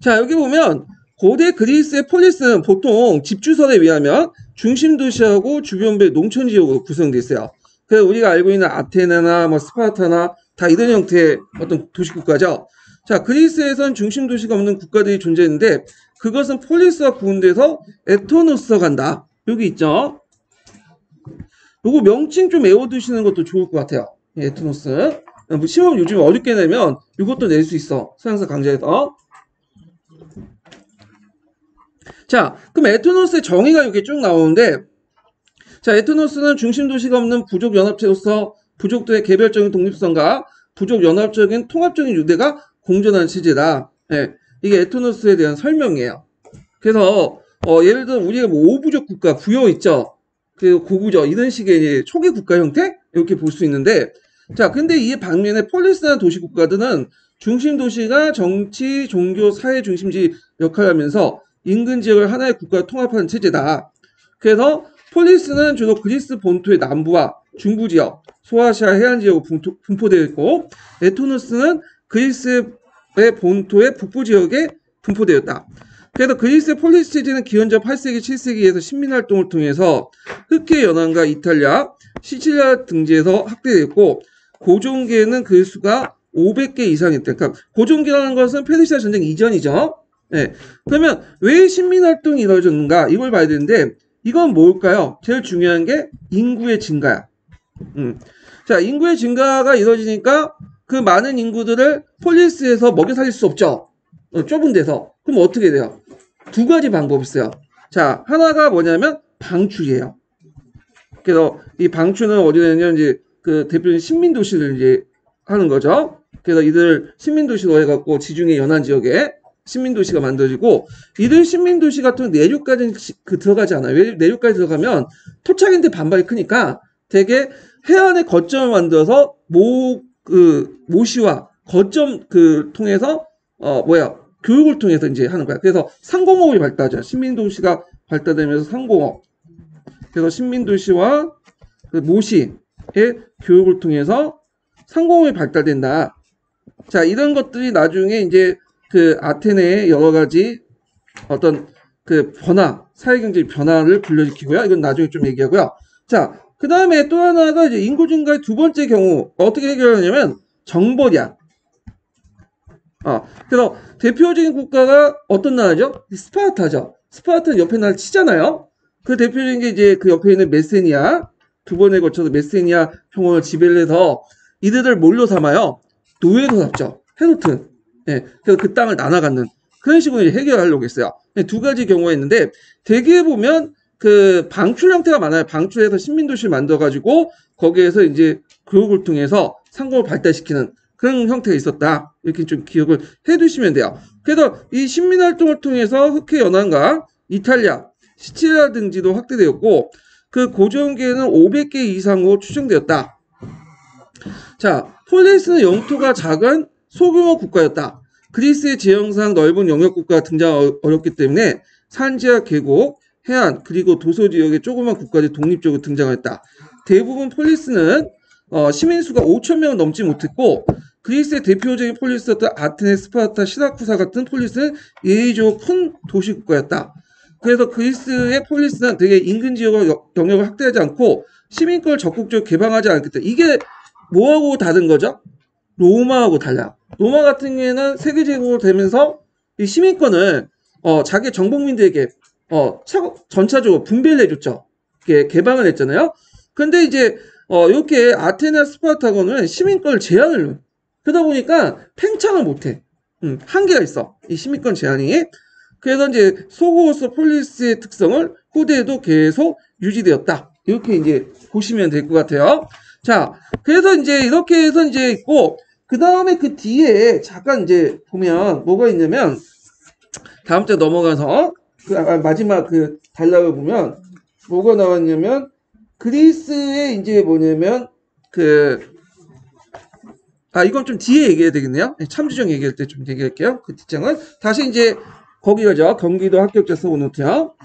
Speaker 1: 자, 여기 보면 고대 그리스의 폴리스는 보통 집주설에 의하면 중심 도시하고 주변부의 농촌 지역으로 구성되어 있어요. 그래서 우리가 알고 있는 아테네나 뭐 스파르타나 다 이런 형태의 어떤 도시국가죠. 자, 그리스에선 중심 도시가 없는 국가들이 존재했는데 그것은 폴리스와 구분돼서 에토노스가 간다. 여기 있죠. 요거 명칭 좀 외워두시는 것도 좋을 것 같아요. 에토노스. 시험 요즘 어렵게 내면 이것도 낼 수 있어. 서양사 강좌에서. 자, 그럼 에토노스의 정의가 여기 쭉 나오는데, 자, 에토노스는 중심 도시가 없는 부족 연합체로서 부족들의 개별적인 독립성과 부족 연합적인 통합적인 유대가 공존하는 체제다. 네, 이게 에토노스에 대한 설명이에요. 그래서 예를 들어 우리가 뭐 5부족 국가 부여 있죠. 그 고구죠. 이런 식의 초기 국가 형태 이렇게 볼 수 있는데, 자, 근데 이 반면에 폴리스나 도시 국가들은 중심 도시가 정치, 종교, 사회 중심지 역할을 하면서 인근 지역을 하나의 국가로 통합하는 체제다. 그래서 폴리스는 주로 그리스 본토의 남부와 중부 지역, 소아시아 해안 지역으로 분포되어 있고, 에토노스는 그리스의 본토의 북부 지역에 분포되었다. 그래서 그리스의 폴리스 체제는 기원전 8세기, 7세기에서 식민활동을 통해서 흑해 연안과 이탈리아, 시칠리아 등지에서 확대됐고, 고종기에는 그 수가 500개 이상이었다. 그러니까 고종기라는 것은 페르시아 전쟁 이전이죠. 네. 그러면 왜 식민활동이 이루어졌는가? 이걸 봐야 되는데 이건 뭘까요? 제일 중요한 게 인구의 증가야. 자, 인구의 증가가 이루어지니까 그 많은 인구들을 폴리스에서 먹여 살릴 수 없죠. 좁은 데서. 그럼 어떻게 돼요? 두 가지 방법이 있어요. 자, 하나가 뭐냐면 방출이에요. 그래서 이 방출은 어디에 되냐면 이제 그 대표적인 식민도시를 이제 하는 거죠. 그래서 이들 식민도시로 해갖고 지중해 연안 지역에 식민도시가 만들어지고, 이들 식민도시 같은 내륙까지는 들어가지 않아요. 왜 내륙까지 들어가면 토착인데 반발이 크니까 되게 해안에 거점을 만들어서 모시와 거점 통해서 교육을 통해서 이제 하는 거야. 그래서 상공업이 발달하죠. 식민도시가 발달되면서 상공업. 그래서 식민도시와 그 모시의 교육을 통해서 상공업이 발달된다. 자, 이런 것들이 나중에 이제 그 아테네의 여러 가지 어떤 그 변화, 사회경제 변화를 불러일으키고요. 이건 나중에 좀 얘기하고요. 자, 그 다음에 또 하나가 이제 인구 증가의 두 번째 경우 어떻게 해결하냐면 정벌이야. 그래서 대표적인 국가가 어떤 나라죠? 스파르타죠. 스파르타는 옆에 나라 치잖아요. 그 대표적인 게 이제 그 옆에 있는 메세니아, 두 번에 걸쳐서 메세니아 평원을 지배를 해서 이들을 뭘로 삼아요? 노예로 잡죠. 헤로튼. 네, 그래서 그 땅을 나눠 갖는 그런 식으로 해결하려고 했어요. 네, 두 가지 경우가 있는데 대개 보면 그 방출 형태가 많아요. 방출해서 식민도시를 만들어가지고 거기에서 이제 교육을 통해서 상공을 발달시키는 그런 형태가 있었다. 이렇게 좀 기억을 해두시면 돼요. 그래서 이 식민활동을 통해서 흑해 연안과 이탈리아, 시칠리아 등지도 확대되었고 그 고종기에는 500개 이상으로 추정되었다. 자, 폴리스는 영토가 작은 소규모 국가였다. 그리스의 지형상 넓은 영역 국가가 등장 어렵기 때문에 산지와 계곡, 해안, 그리고 도서 지역의 조그만 국가들이 독립적으로 등장했다. 대부분 폴리스는 시민수가 5,000명을 넘지 못했고 그리스의 대표적인 폴리스였던 아테네, 스파르타, 시라쿠사 같은 폴리스는 예의적으로 큰 도시국가였다. 그래서 그리스의 폴리스는 되게 인근 지역의 영역을 확대하지 않고 시민권을 적극적으로 개방하지 않겠다. 이게 뭐하고 다른 거죠? 로마하고 달라. 로마 같은 경우에는 세계제국으로 되면서 이 시민권을 자기 정복민들에게 전차적으로 분배를 해줬죠. 개방을 했잖아요. 근데 이제 이렇게 아테네나 스파르타고는 시민권을 제한을 해. 그러다 보니까 팽창을 못해. 한계가 있어. 이 시민권 제한이. 그래서 이제 소고스 폴리스의 특성을 후대에도 계속 유지되었다. 이렇게 이제 보시면 될 것 같아요. 자, 그래서 이제 이렇게 해서 이제 있고, 그 다음에 그 뒤에 잠깐 이제 보면 뭐가 있냐면, 다음 주 넘어가서 마지막 그 단락을 보면 뭐가 나왔냐면, 그리스의 이제 뭐냐면 이건 좀 뒤에 얘기해야 되겠네요. 참주정 얘기할 때 좀 얘기할게요. 그 뒷장은 다시 이제 거기가죠. 경기도 합격자 써놓고요.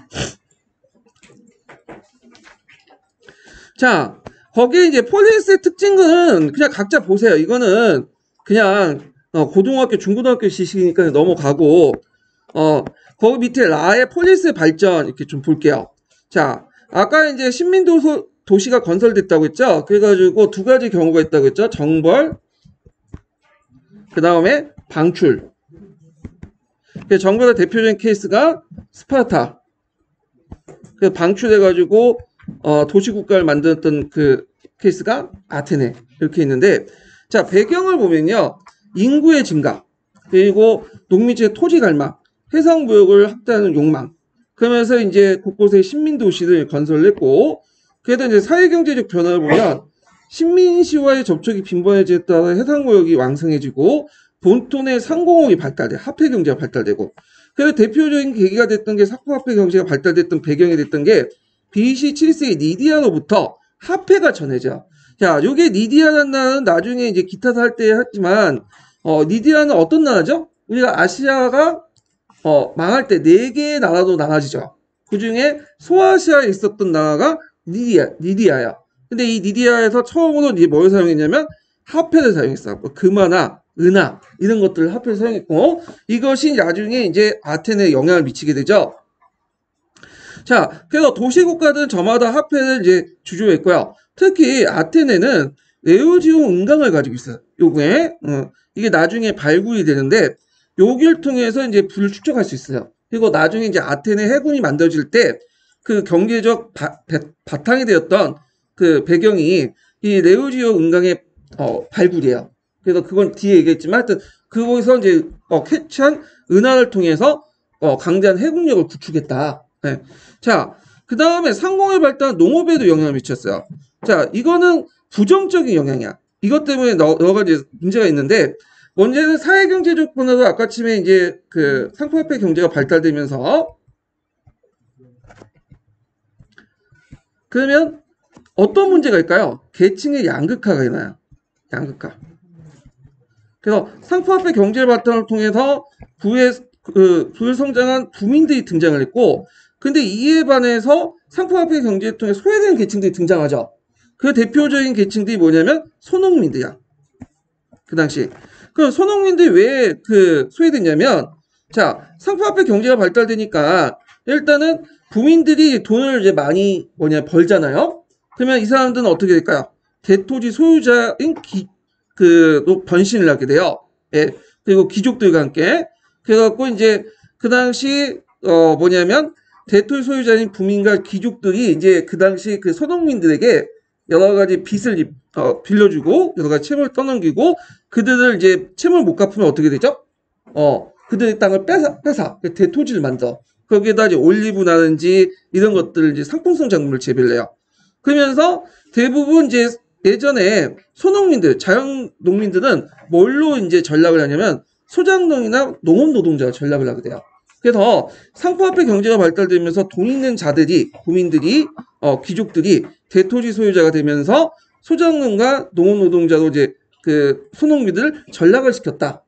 Speaker 1: 자, 거기에 이제 폴리스의 특징은 그냥 각자 보세요. 이거는 그냥 고등학교, 중고등학교 지식이니까 넘어가고 거기 밑에 라의 폴리스의 발전 이렇게 좀 볼게요. 자, 아까 이제 도시가 건설됐다고 했죠. 그래가지고 두 가지 경우가 있다고 했죠. 정벌, 그 다음에 방출. 정벌의 대표적인 케이스가 스파르타. 방출해가지고 도시국가를 만들었던 그 케이스가 아테네. 이렇게 있는데, 자, 배경을 보면요. 인구의 증가, 그리고 농민층의 토지 갈망, 해상무역을 확대하는 욕망. 그러면서 이제 곳곳에 신민도시를 건설했고, 그래도 이제 사회경제적 변화를 보면 신민시와의 접촉이 빈번해지에 따라 해상무역이 왕성해지고 본토의 상공업이 발달돼, 화폐경제가 발달되고, 그래서 대표적인 계기가 됐던 게 화폐경제가 발달됐던 배경이 됐던 게 BC 7세기 니디아로부터 화폐가 전해져. 자, 요게 니디아라는 나라는 나중에 이제 기타사 할 때 했지만, 니디아는 어떤 나라죠? 우리가 아시아가 망할 때 4개의 나라로 나눠지죠. 그 중에 소아시아에 있었던 나라가 니디아야. 근데 이 니디아에서 처음으로 이제 뭘 사용했냐면 화폐를 사용했어. 뭐 금화나 은하 이런 것들을 화폐를 사용했고, 이것이 나중에 이제 아테네에 영향을 미치게 되죠. 자, 그래서 도시국가들은 저마다 화폐를 이제 주조했고요. 특히 아테네는 레오지오 은강을 가지고 있어요. 요게 이게 나중에 발굴이 되는데 여기를 통해서 이제 불을 축적할 수 있어요. 그리고 나중에 이제 아테네 해군이 만들어질 때 그 경제적 바탕이 되었던 그 배경이 이 레오지오 은강의 발굴이에요. 그래서 그건 뒤에 얘기했지만 하여튼 그거에서 이제 캐치한 은하를 통해서 강대한 해군력을 구축했다. 네. 자, 그 다음에 상공의 발달은 농업에도 영향을 미쳤어요. 자, 이거는 부정적인 영향이야. 이것 때문에 여러 가지 문제가 있는데, 먼저는 사회경제적 변화도 아까쯤에 이제 그 상품화폐 경제가 발달되면서, 그러면 어떤 문제가 있을까요? 계층의 양극화가 일어나요. 양극화. 그래서 상품화폐 경제를 바탕을 통해서 부의 성장한 부민들이 등장을 했고, 근데 이에 반해서 상품화폐 경제를 통해 소외된 계층들이 등장하죠. 그 대표적인 계층들이 뭐냐면 소농민들이야. 그 당시. 그럼 소농민들이 왜 소외됐냐면, 자, 상품화폐 경제가 발달되니까 일단은 부민들이 돈을 이제 많이 벌잖아요. 그러면 이 사람들은 어떻게 될까요? 대토지 소유자인 변신을 하게 돼요. 예. 그리고 귀족들과 함께. 그래갖고 이제 그 당시 대토지 소유자인 부민과 귀족들이 이제 그 당시 그 소농민들에게 여러 가지 빚을 빌려주고 여러 가지 채무를 떠넘기고 그들을 이제 채무를 못 갚으면 어떻게 되죠? 그들의 땅을 뺏어 대토지를 만들어. 거기에다 이제 올리브나든지 이런 것들을 이제 상품성 작물을 재배를 해요. 그러면서 대부분 이제 예전에 소농민들, 자연 농민들은 뭘로 이제 전락을 하냐면 소작농이나 농업 노동자가 전락을 하게 돼요. 그래서 상품화폐 경제가 발달되면서 돈 있는 자들이, 국민들이, 귀족들이 대토지 소유자가 되면서 소작농과 농업 노동자로 이제 그 소농민들을 전락을 시켰다.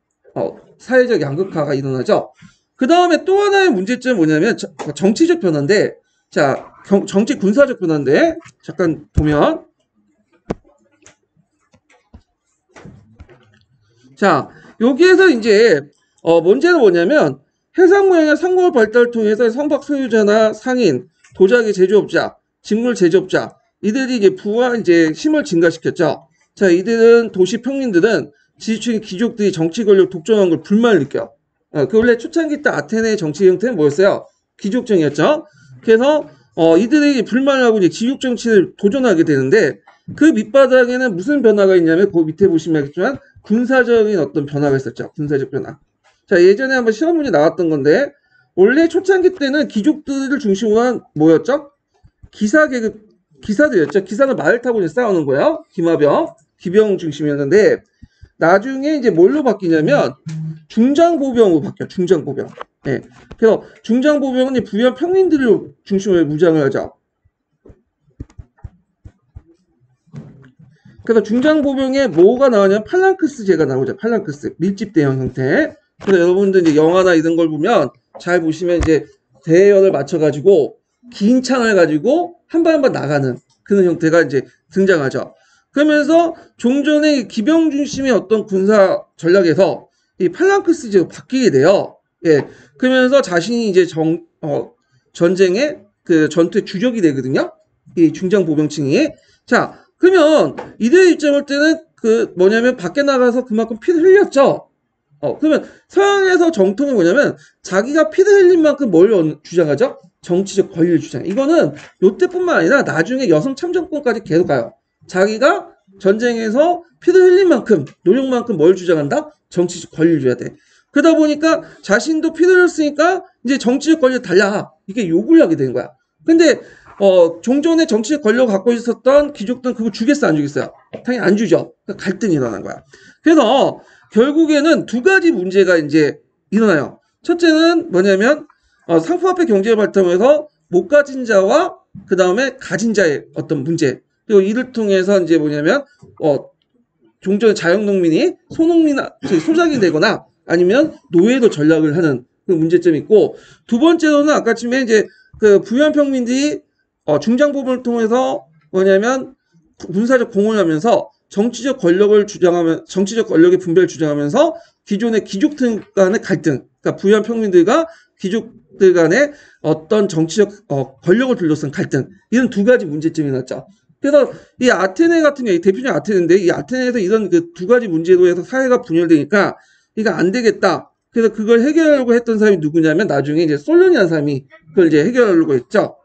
Speaker 1: 사회적 양극화가 일어나죠. 그 다음에 또 하나의 문제점은 뭐냐면 정치적 변화인데, 자, 정치 군사적 변화인데, 잠깐 보면, 자, 여기에서 이제 문제는 뭐냐면 해상 모형의 상공을 발달을 통해서 선박 소유자나 상인, 도자기 제조업자, 직물 제조업자 이들이 이제 부와 이제 힘을 증가시켰죠. 자, 이들은 도시 평민들은 지지층의 귀족들이 정치 권력 독점한 걸 불만을 느껴. 그 원래 초창기 때 아테네의 정치 형태는 뭐였어요? 귀족정이었죠. 그래서 이들이 불만을 하고 이제 지juk 정치를 도전하게 되는데 그 밑바닥에는 무슨 변화가 있냐면 그 밑에 보시면 알겠지만 군사적인 어떤 변화가 있었죠. 군사적 변화. 자, 예전에 한번 시험 문제 나왔던 건데 원래 초창기 때는 귀족들을 중심으로 한 뭐였죠? 기사 계급, 기사들이었죠. 기사는 말을 타고 이제 싸우는 거예요. 기마병, 기병 중심이었는데 나중에 이제 뭘로 바뀌냐면 중장보병으로 바뀌어요. 중장보병. 네. 그래서 중장보병은 부유한 평민들을 중심으로 무장을 하죠. 그래서 중장보병에 뭐가 나오냐면 팔랑크스제가 나오죠. 팔랑크스. 밀집 대형 형태. 그래서 여러분들 이제 영화나 이런 걸 보면 잘 보시면 이제 대열을 맞춰가지고 긴 창을 가지고 한 발 한 발 나가는 그런 형태가 이제 등장하죠. 그러면서 종전의 기병 중심의 어떤 군사 전략에서 이 팔랑크스제로 바뀌게 돼요. 예. 그러면서 자신이 이제 전쟁의 그 전투의 주력이 되거든요. 이 중장보병층이. 자, 그러면 이들의 입장을 볼 때는 그 뭐냐면 밖에 나가서 그만큼 피를 흘렸죠. 그러면 서양에서 정통이 뭐냐면 자기가 피를 흘린 만큼 뭘 주장하죠? 정치적 권리를 주장해. 이거는 요때뿐만 아니라 나중에 여성 참정권까지 계속 가요. 자기가 전쟁에서 피를 흘린 만큼, 노력만큼 뭘 주장한다? 정치적 권리를 줘야 돼. 그러다 보니까 자신도 피를 흘렸으니까 이제 정치적 권리를 달라. 이게 요구를 하게 되는 거야. 근데 종전에 정치적 권력을 갖고 있었던 귀족들은 그거 주겠어, 안 주겠어요? 당연히 안 주죠. 그러니까 갈등이 일어난 거야. 그래서 결국에는 두 가지 문제가 이제 일어나요. 첫째는 뭐냐면 상품화폐 경제를 바탕으로 못 가진 자와 그 다음에 가진 자의 어떤 문제. 그리고 이를 통해서 이제 뭐냐면 종전의 자영농민이 소작이 되거나 아니면 노예로 전락을 하는 그 문제점이 있고 두 번째로는 아까쯤에 이제 그 부유한 평민들이 중장보병을 통해서 뭐냐면 군사적 공헌을 하면서 정치적 권력의 분배를 주장하면서 기존의 귀족들 간의 갈등, 그러니까 부유한 평민들과 귀족들 간의 어떤 정치적 권력을 둘러싼 갈등, 이런 두 가지 문제점이 났죠. 그래서 이 아테네 같은 경우, 대표적인 아테네인데 이 아테네에서 이런 그 두 가지 문제로 해서 사회가 분열되니까 이거 안 되겠다. 그래서 그걸 해결하려고 했던 사람이 누구냐면 나중에 이제 솔론이라는 사람이 그걸 이제 해결하려고 했죠.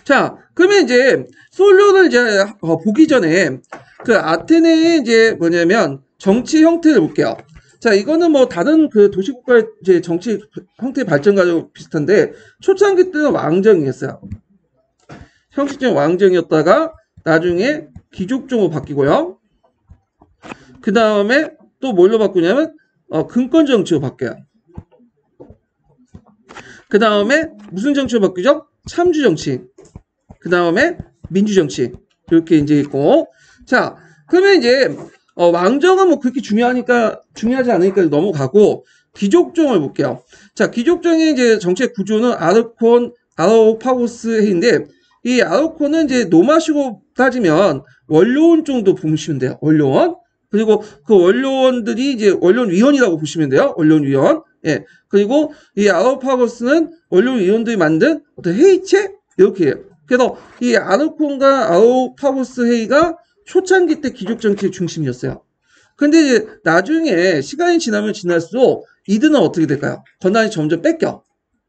Speaker 1: 자, 그러면 이제 솔론을 이제 보기 전에 그 아테네의 이제 뭐냐면 정치 형태를 볼게요. 자, 이거는 뭐 다른 그 도시국가의 이제 정치 형태 발전과도 비슷한데 초창기 때는 왕정이었어요. 형식적인 왕정이었다가 나중에 귀족정으로 바뀌고요. 그 다음에 또 뭘로 바꾸냐면 근권 정치로 바뀌어요. 그 다음에 무슨 정치로 바뀌죠? 참주 정치. 그 다음에 민주 정치. 이렇게 이제 있고. 자, 그러면 이제 왕정은 뭐 그렇게 중요하지 않으니까 넘어가고 귀족정을 볼게요. 자, 귀족정의 이제 정치의 구조는 아르코파고스 해인데 이 아르코는 이제 노마식으로 따지면 원로원 정도 보시면 돼요. 원로원. 그리고 그 원로원들이 이제 원로원 위원이라고 보시면 돼요. 원로원 위원. 예. 그리고 이 아르코파고스는 원로원 위원들이 만든 어떤 회의체 이렇게 해요. 그래서 이 아르콘과 아르코파고스 회의가 초창기 때 귀족 정치의 중심이었어요. 근데 이제 나중에 시간이 지나면 지날수록 이들은 어떻게 될까요? 권한이 점점 뺏겨.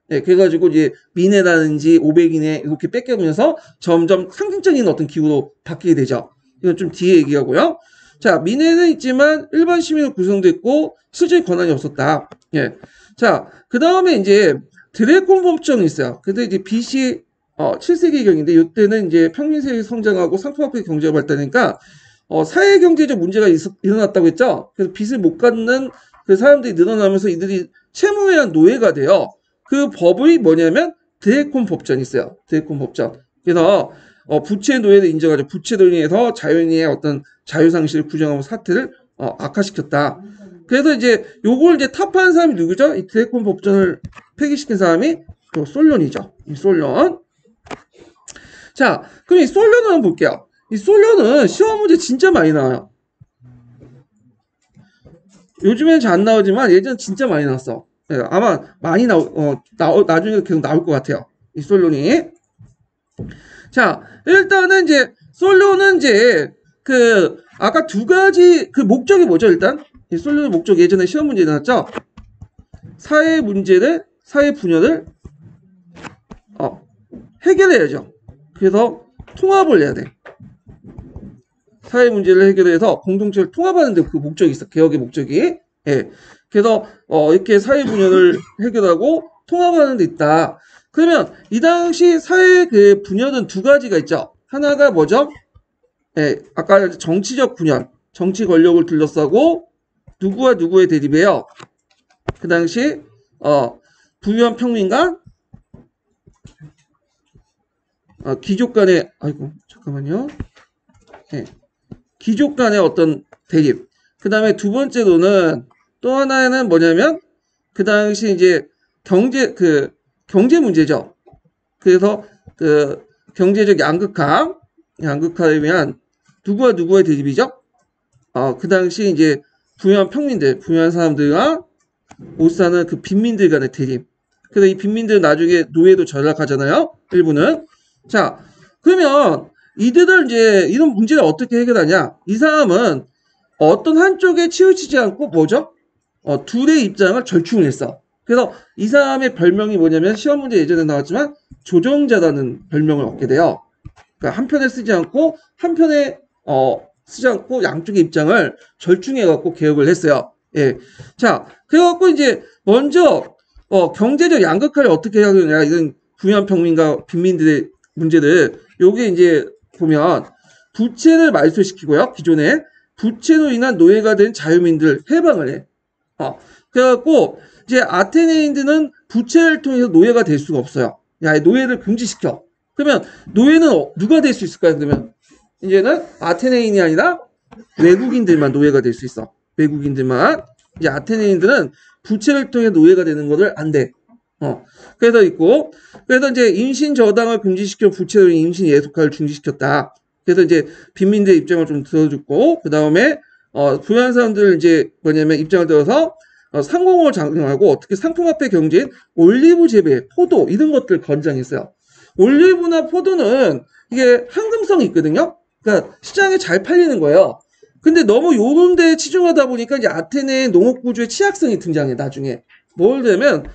Speaker 1: 네, 그래가지고 이제 미네라든지 500인에 이렇게 뺏겨면서 점점 상징적인 어떤 기구로 바뀌게 되죠. 이건 좀 뒤에 얘기하고요. 자, 미네는 있지만 일반 시민으로 구성됐고 실질 권한이 없었다. 예. 자, 그 다음에 이제 드래곤 법정이 있어요. 근데 이제 BC 7세기경인데 이때는 이제 평민세력이 성장하고 상품화폐 경제가 발달하니까 사회 경제적 문제가 일어났다고 했죠. 그래서 빚을 못 갚는 그 사람들이 늘어나면서 이들이 채무에 의한 노예가 돼요. 그 법이 뭐냐면 드래곤 법전이 있어요. 드래곤 법전. 그래서 부채 노예를 인정하죠. 부채로 인해서 자연인의 어떤 자유상실을 규정하고 사태를 악화시켰다. 그래서 이제 요걸 이제 타파한 사람이 누구죠? 이 드래곤 법전을 폐기시킨 사람이 또 솔론이죠. 이 솔론. 자, 그럼 이 솔론을 한번 볼게요. 이 솔론은 시험 문제 진짜 많이 나와요. 요즘에는 잘 안 나오지만 예전 진짜 많이 나왔어. 예, 아마 많이 나중에 계속 나올 것 같아요. 이 솔론이. 자, 일단은 이제 솔로는 이제 그 아까 두 가지 그 목적이 뭐죠? 일단 이 솔로의 목적 예전에 시험 문제 나왔죠? 사회 분열을 해결해야죠. 그래서 통합을 해야 돼. 사회 문제를 해결해서 공동체를 통합하는 데 그 목적이 있어. 개혁의 목적이. 예. 그래서 이렇게 사회 분열을 해결하고 통합하는 데 있다. 그러면 이 당시 사회 그 분열은 두 가지가 있죠. 하나가 뭐죠? 예, 아까 정치적 분열, 정치 권력을 둘러싸고 누구와 누구의 대립이에요. 그 당시 부유한 평민과 귀족 간의 아이고 잠깐만요. 예, 귀족 간의 어떤 대립. 그 다음에 두 번째로는 또 하나는 뭐냐면 그 당시 이제 경제 문제죠. 그래서 그 경제적 양극화에 위한 누구와 누구의 대립이죠? 그 당시 이제 부유한 사람들과 못 사는 그 빈민들 간의 대립. 그래서 이 빈민들은 나중에 노예도 전락하잖아요. 일부는. 자, 그러면 이들을 이제 이런 문제를 어떻게 해결하냐? 이 사람은 어떤 한쪽에 치우치지 않고 뭐죠? 둘의 입장을 절충을 했어. 그래서 이 사람의 별명이 뭐냐면 시험 문제 예전에 나왔지만 조정자라는 별명을 얻게 돼요. 그러니까 한편에 쓰지 않고 양쪽의 입장을 절충해 갖고 개혁을 했어요. 예. 자, 그래갖고 이제 먼저 경제적 양극화를 어떻게 하느냐 이런 부유한 평민과 빈민들의 문제들 요게 이제 보면 부채를 말소시키고요. 기존에 부채로 인한 노예가 된 자유민들 해방을 해. 그래갖고 이제 아테네인들은 부채를 통해서 노예가 될 수가 없어요. 야, 노예를 금지시켜. 그러면 노예는 누가 될 수 있을까요? 그러면 이제는 아테네인이 아니라 외국인들만 노예가 될 수 있어. 외국인들만. 이제 아테네인들은 부채를 통해 노예가 되는 것을 안 돼. 그래서 이제 임신 저당을 금지시켜 부채로 임신 예속화를 중지시켰다. 그래서 이제 빈민들의 입장을 좀 들어줬고, 그 다음에 부유한 사람들 이제 뭐냐면 입장을 들어서 상공을 장려하고 어떻게 상품화폐 경제인 올리브 재배, 포도 이런 것들 권장했어요. 올리브나 포도는 이게 황금성이 있거든요. 그러니까 시장에 잘 팔리는 거예요. 근데 너무 요런 데에 치중하다 보니까 이제 아테네의 농업 구조의 취약성이 등장해 나중에. 뭘 되면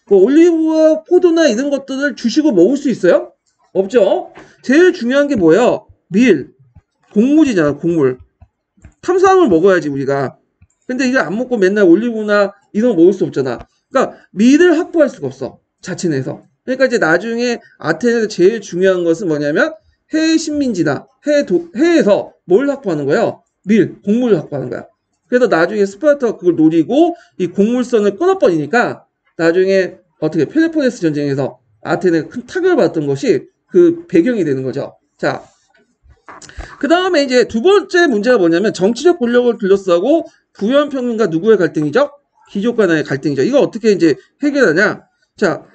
Speaker 1: 뭐 올리브와 포도나 이런 것들을 주시고 먹을 수 있어요? 없죠. 제일 중요한 게 뭐예요? 밀, 곡물이잖아, 곡물. 탄수화물 먹어야지 우리가. 근데 이거 안 먹고 맨날 올리브나 이런 거 먹을 수 없잖아. 그러니까 밀을 확보할 수가 없어. 자체 내에서. 그러니까 이제 나중에 아테네에서 제일 중요한 것은 뭐냐면 해외 식민지나 해외에서 뭘 확보하는 거예요? 밀, 곡물을 확보하는 거야. 그래서 나중에 스파르타가 그걸 노리고 이 곡물선을 끊어버리니까 나중에 어떻게 펠로폰네스 전쟁에서 아테네가 큰 타격을 받았던 것이 그 배경이 되는 거죠. 자, 그 다음에 이제 두 번째 문제가 뭐냐면 정치적 권력을 둘러싸고 부유한 평민과 누구의 갈등이죠? 귀족 간의 갈등이죠. 이거 어떻게 이제 해결하냐? 자,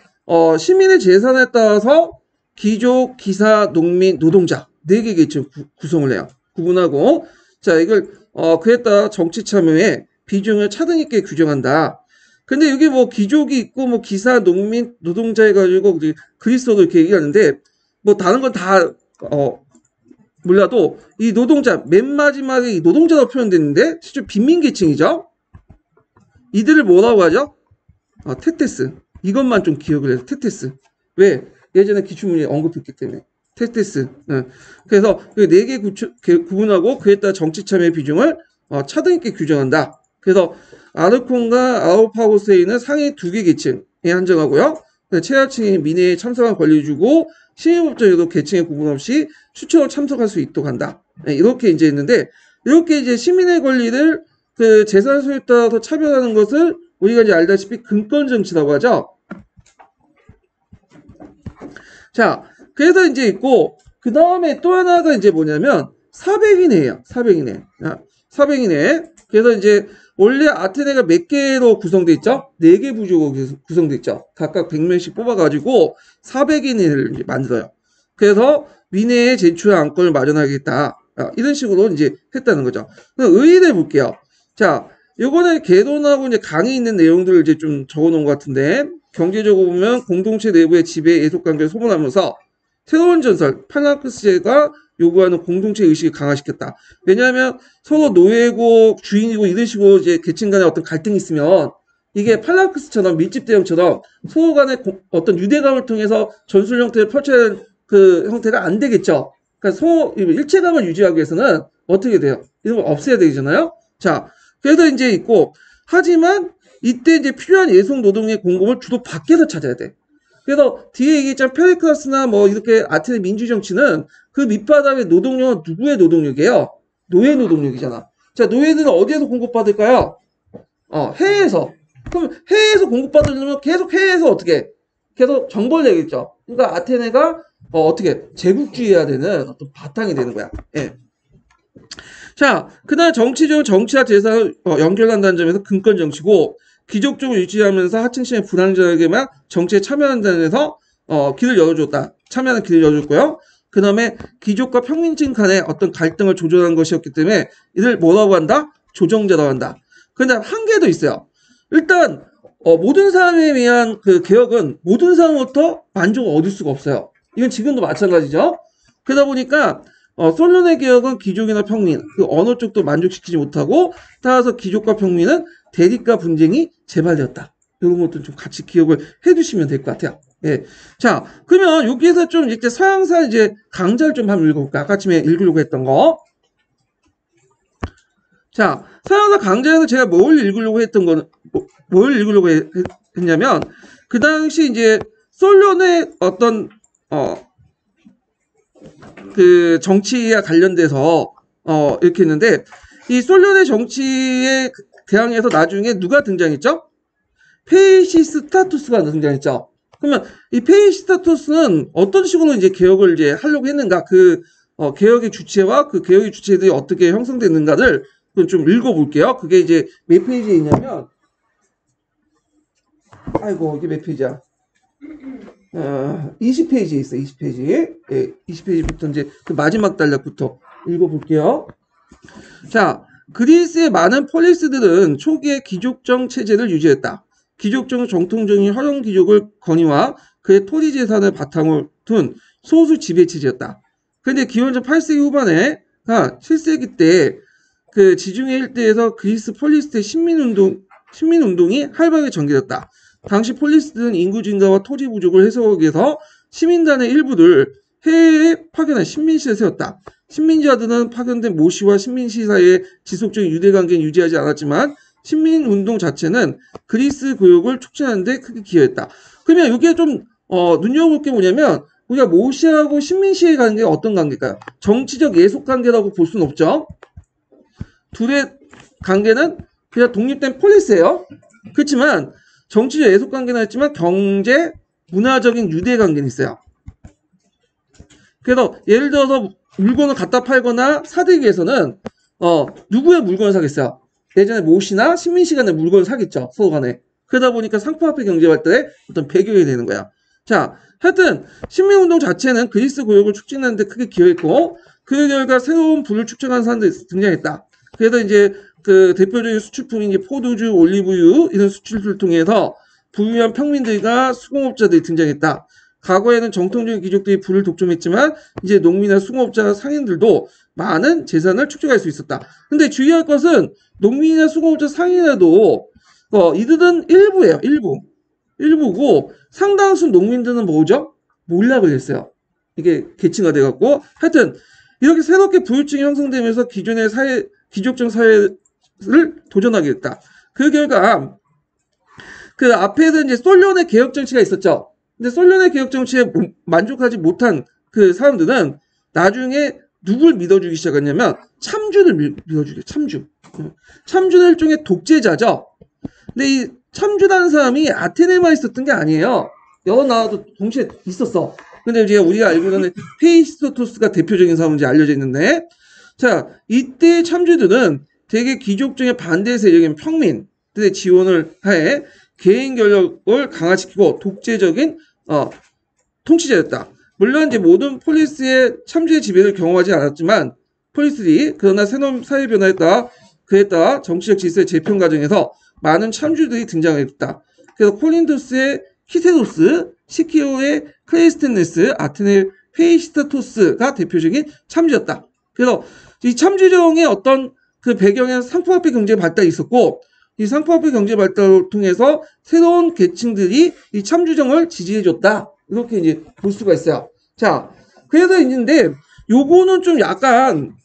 Speaker 1: 시민의 재산에 따라서 귀족, 기사, 농민, 노동자 4개 계층 구성을 해요. 구분하고 자 이걸 그에 따라 정치 참여의 비중을 차등 있게 규정한다. 근데 여기 뭐 귀족이 있고 뭐 기사, 농민, 노동자 해가지고 그리스어도 이렇게 얘기하는데 뭐 다른 건 다 몰라도 이 노동자 맨 마지막에 이 노동자로 표현됐는데 실제 빈민계층이죠. 이들을 뭐라고 하죠? 테테스. 이것만 좀 기억을 해서 테테스. 왜? 예전에 기출문제 언급했기 때문에. 테테스. 그래서 그 4개 구분하고 그에 따라 정치 참여의 비중을 차등 있게 규정한다. 그래서 아르콘과 아우파고스에는 상위 2개 계층에 한정하고요. 최하층이 민회에 참석한 권리를 주고 시민법정에도 계층의 구분 없이 추천을 참석할 수 있도록 한다. 이렇게 이제 있는데 이렇게 이제 시민의 권리를 그 재산 소유에 따라서 차별하는 것을 우리가 이제 알다시피 금권 정치라고 하죠. 자, 그래서 이제 있고 그 다음에 또 하나가 이제 뭐냐면 사백인회예요. 사백인회. 사백인회. 그래서 이제 원래 아테네가 몇 개로 구성돼 있죠? 4개 부족으로 구성돼 있죠. 각각 100명씩 뽑아가지고 400인을 이제 만들어요. 그래서 민회에 제출한 안건을 마련하겠다. 이런 식으로 이제 했다는 거죠. 의의를 볼게요. 자, 요거는 개론하고 이제 강의 있는 내용들을 이제 좀 적어 놓은 것 같은데, 경제적으로 보면 공동체 내부의 지배 예속 관계를 소문하면서 새로운 전설, 팔라크스제가 요구하는 공동체 의식을 강화시켰다. 왜냐하면 서로 노예고 주인이고 이런 식으로 이제 계층 간에 어떤 갈등이 있으면 이게 팔라크스처럼 밀집 대형처럼 서로 간의 어떤 유대감을 통해서 전술 형태를 펼쳐야 하는 그 형태가 안 되겠죠. 그러니까 서로 일체감을 유지하기 위해서는 어떻게 돼요? 이런 걸 없애야 되잖아요. 자, 그래서 이제 있고, 하지만 이때 이제 필요한 예속 노동의 공급을 주로 밖에서 찾아야 돼. 그래서 뒤에 얘기했잖아. 페리클라스나 뭐 이렇게 아테네 민주주의 정치는 그 밑바닥의 노동력은 누구의 노동력이에요? 노예 노동력이잖아. 자, 노예들은 어디에서 공급받을까요? 해외에서. 그럼 해외에서 공급받으려면 계속 해외에서 어떻게? 계속 정보를 내겠죠. 그러니까 아테네가 어떻게 제국주의해야 되는 어떤 바탕이 되는 거야. 예. 자, 그다음 정치적으로 정치와 재산을 연결한다는 점에서 근권 정치고, 귀족적으로 유지하면서 하층층의 불안정하게만 정치에 참여한다는 데서 길을 열어줬다. 참여하는 길을 열어줬고요. 그 다음에 귀족과 평민층 간의 어떤 갈등을 조절한 것이었기 때문에 이를 뭐라고 한다? 조정제라고 한다. 그런데 한계도 있어요. 일단 모든 사람에 의한 그 개혁은 모든 사람부터 만족을 얻을 수가 없어요. 이건 지금도 마찬가지죠. 그러다 보니까 솔론의 개혁은 귀족이나 평민 그 어느 쪽도 만족시키지 못하고, 따라서 귀족과 평민은 대립과 분쟁이 재발되었다. 이런 것도 좀 같이 기억을 해두시면 될 것 같아요. 예. 자, 그러면 여기에서 좀 이제 서양사 이제 강좌를 좀 한번 읽어볼까? 아까 아침에 읽으려고 했던 거. 자, 서양사 강좌에서 제가 뭘 읽으려고 했던 거는, 뭘 읽으려고 했냐면, 그 당시 이제 솔론의 어떤, 그 정치와 관련돼서, 이렇게 했는데, 이 솔론의 정치에 대항해서 나중에 누가 등장했죠? 페이시스타투스가 등장했죠. 그러면 이 페이시스타투스는 어떤 식으로 이제 개혁을 이제 하려고 했는가? 그 개혁의 주체와 그 개혁의 주체들이 어떻게 형성됐는가를 좀 읽어볼게요. 그게 이제 몇 페이지에 있냐면, 아이고 이게 몇 페이지야? 20페이지에 있어. 20페이지. 예, 20페이지부터 이제 그 마지막 단락부터 읽어볼게요. 자, 그리스의 많은 폴리스들은 초기에 귀족정 체제를 유지했다. 귀족정은 정통적인 허용 귀족을 건의와 그의 토지 재산을 바탕으로 둔 소수 지배 체제였다. 근데 기원전 8세기 후반에 7세기 때 그 지중해 일대에서 그리스 폴리스의 신민운동이 활발하게 전개됐다. 당시 폴리스들은 인구 증가와 토지 부족을 해소하기 위해서 시민단의 일부를 해외에 파견한 신민시를 세웠다. 신민자들은 파견된 모씨와 신민시 사이에 지속적인 유대관계는 유지하지 않았지만 신민운동 자체는 그리스 교육을 촉진하는 데 크게 기여했다. 그러면 여기에 좀 눈여겨볼 게 뭐냐면, 우리가 모씨하고 신민시의 관계가 어떤 관계일까요? 정치적 예속 관계라고 볼 수는 없죠. 둘의 관계는 그냥 독립된 폴리스예요. 그렇지만 정치적 예속 관계는 있지만 경제, 문화적인 유대 관계는 있어요. 그래서 예를 들어서 물건을 갖다 팔거나 사들기 위해서는 누구의 물건을 사겠어요? 예전에 모씨나 신민시 간의 물건을 사겠죠. 서로 간에. 그러다 보니까 상품화폐 경제 발달의 어떤 배경이 되는 거야. 자, 하여튼 신민운동 자체는 그리스 고역을 촉진하는 데 크게 기여했고, 그 결과 새로운 부를 축적한 사람들이 등장했다. 그래서 이제 그 대표적인 수출품인 이제 포도주, 올리브유 이런 수출을 통해서 부유한 평민들과 수공업자들이 등장했다. 과거에는 정통적인 귀족들이 부를 독점했지만 이제 농민이나 수공업자 상인들도 많은 재산을 축적할 수 있었다. 근데 주의할 것은 농민이나 수공업자 상인에도 이들은 일부예요. 일부고 상당수 농민들은 뭐죠? 몰락을 했어요. 이게 계층화 돼갖고, 하여튼 이렇게 새롭게 부유층이 형성되면서 기존의 귀족적 사회를 도전하게 됐다. 그 결과 그 앞에는 이제 솔론의 개혁 정치가 있었죠. 근데 솔론의 개혁 정치에 만족하지 못한 그 사람들은 나중에 누굴 믿어주기 시작했냐면 참주를 믿어주게. 참주는 일종의 독재자죠. 근데 이 참주라는 사람이 아테네만 있었던 게 아니에요. 여러 나라도 동시에 있었어. 근데 이제 우리가 알고는 페이시스토스가 대표적인 사람인지 알려져 있는데, 자, 이때 참주들은 대개 귀족중의 반대 세력인 평민들의 지원을 하에 개인 권력을 강화시키고 독재적인 통치자였다. 물론 이제 모든 폴리스의 참주의 지배를 경험하지 않았지만 폴리스들이 그러나 새로운 사회 변화에 따라 그에 따라 정치적 질서의 재편 과정에서 많은 참주들이 등장했다. 그래서 콜린토스의 키세도스, 시키오의 클레이스테네스, 아테네의 페이시스토스가 대표적인 참주였다. 그래서 이 참주정의 어떤 그 배경에서 상품화폐 경제 발달이 있었고, 이 상품화폐 경제 발달을 통해서 새로운 계층들이 이 참주정을 지지해줬다. 이렇게 이제 볼 수가 있어요. 자, 그래서 있는데 요거는 좀 약간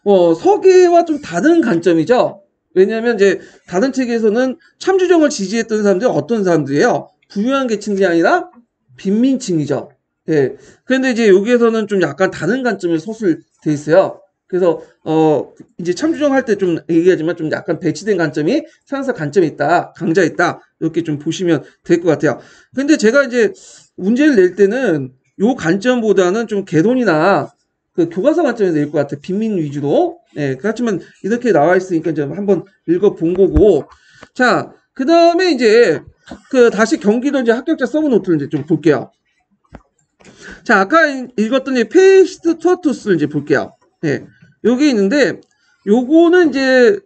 Speaker 1: 서기와 좀 다른 관점이죠. 왜냐하면 이제 다른 책에서는 참주정을 지지했던 사람들이 어떤 사람들이에요? 부유한 계층이 아니라 빈민층이죠. 예. 그런데 이제 여기에서는 좀 약간 다른 관점에 서술돼 있어요. 그래서 이제 참주정 할 때 좀 얘기하지만 좀 약간 배치된 관점이 상사 관점이 있다, 강자 있다 이렇게 좀 보시면 될 것 같아요. 근데 제가 이제 문제를 낼 때는 요 관점보다는 좀 개론이나 그 교과서 관점에서 낼 것 같아요. 빈민 위주로. 예, 그렇지만 이렇게 나와 있으니까 좀 한번 읽어본 거고. 자, 그 다음에 이제 그 다시 경기도 이제 합격자 서브 노트를 이제 좀 볼게요. 자, 아까 읽었던 이 페이시스토투스를 이제 볼게요. 예, 여기 있는데 요거는 이제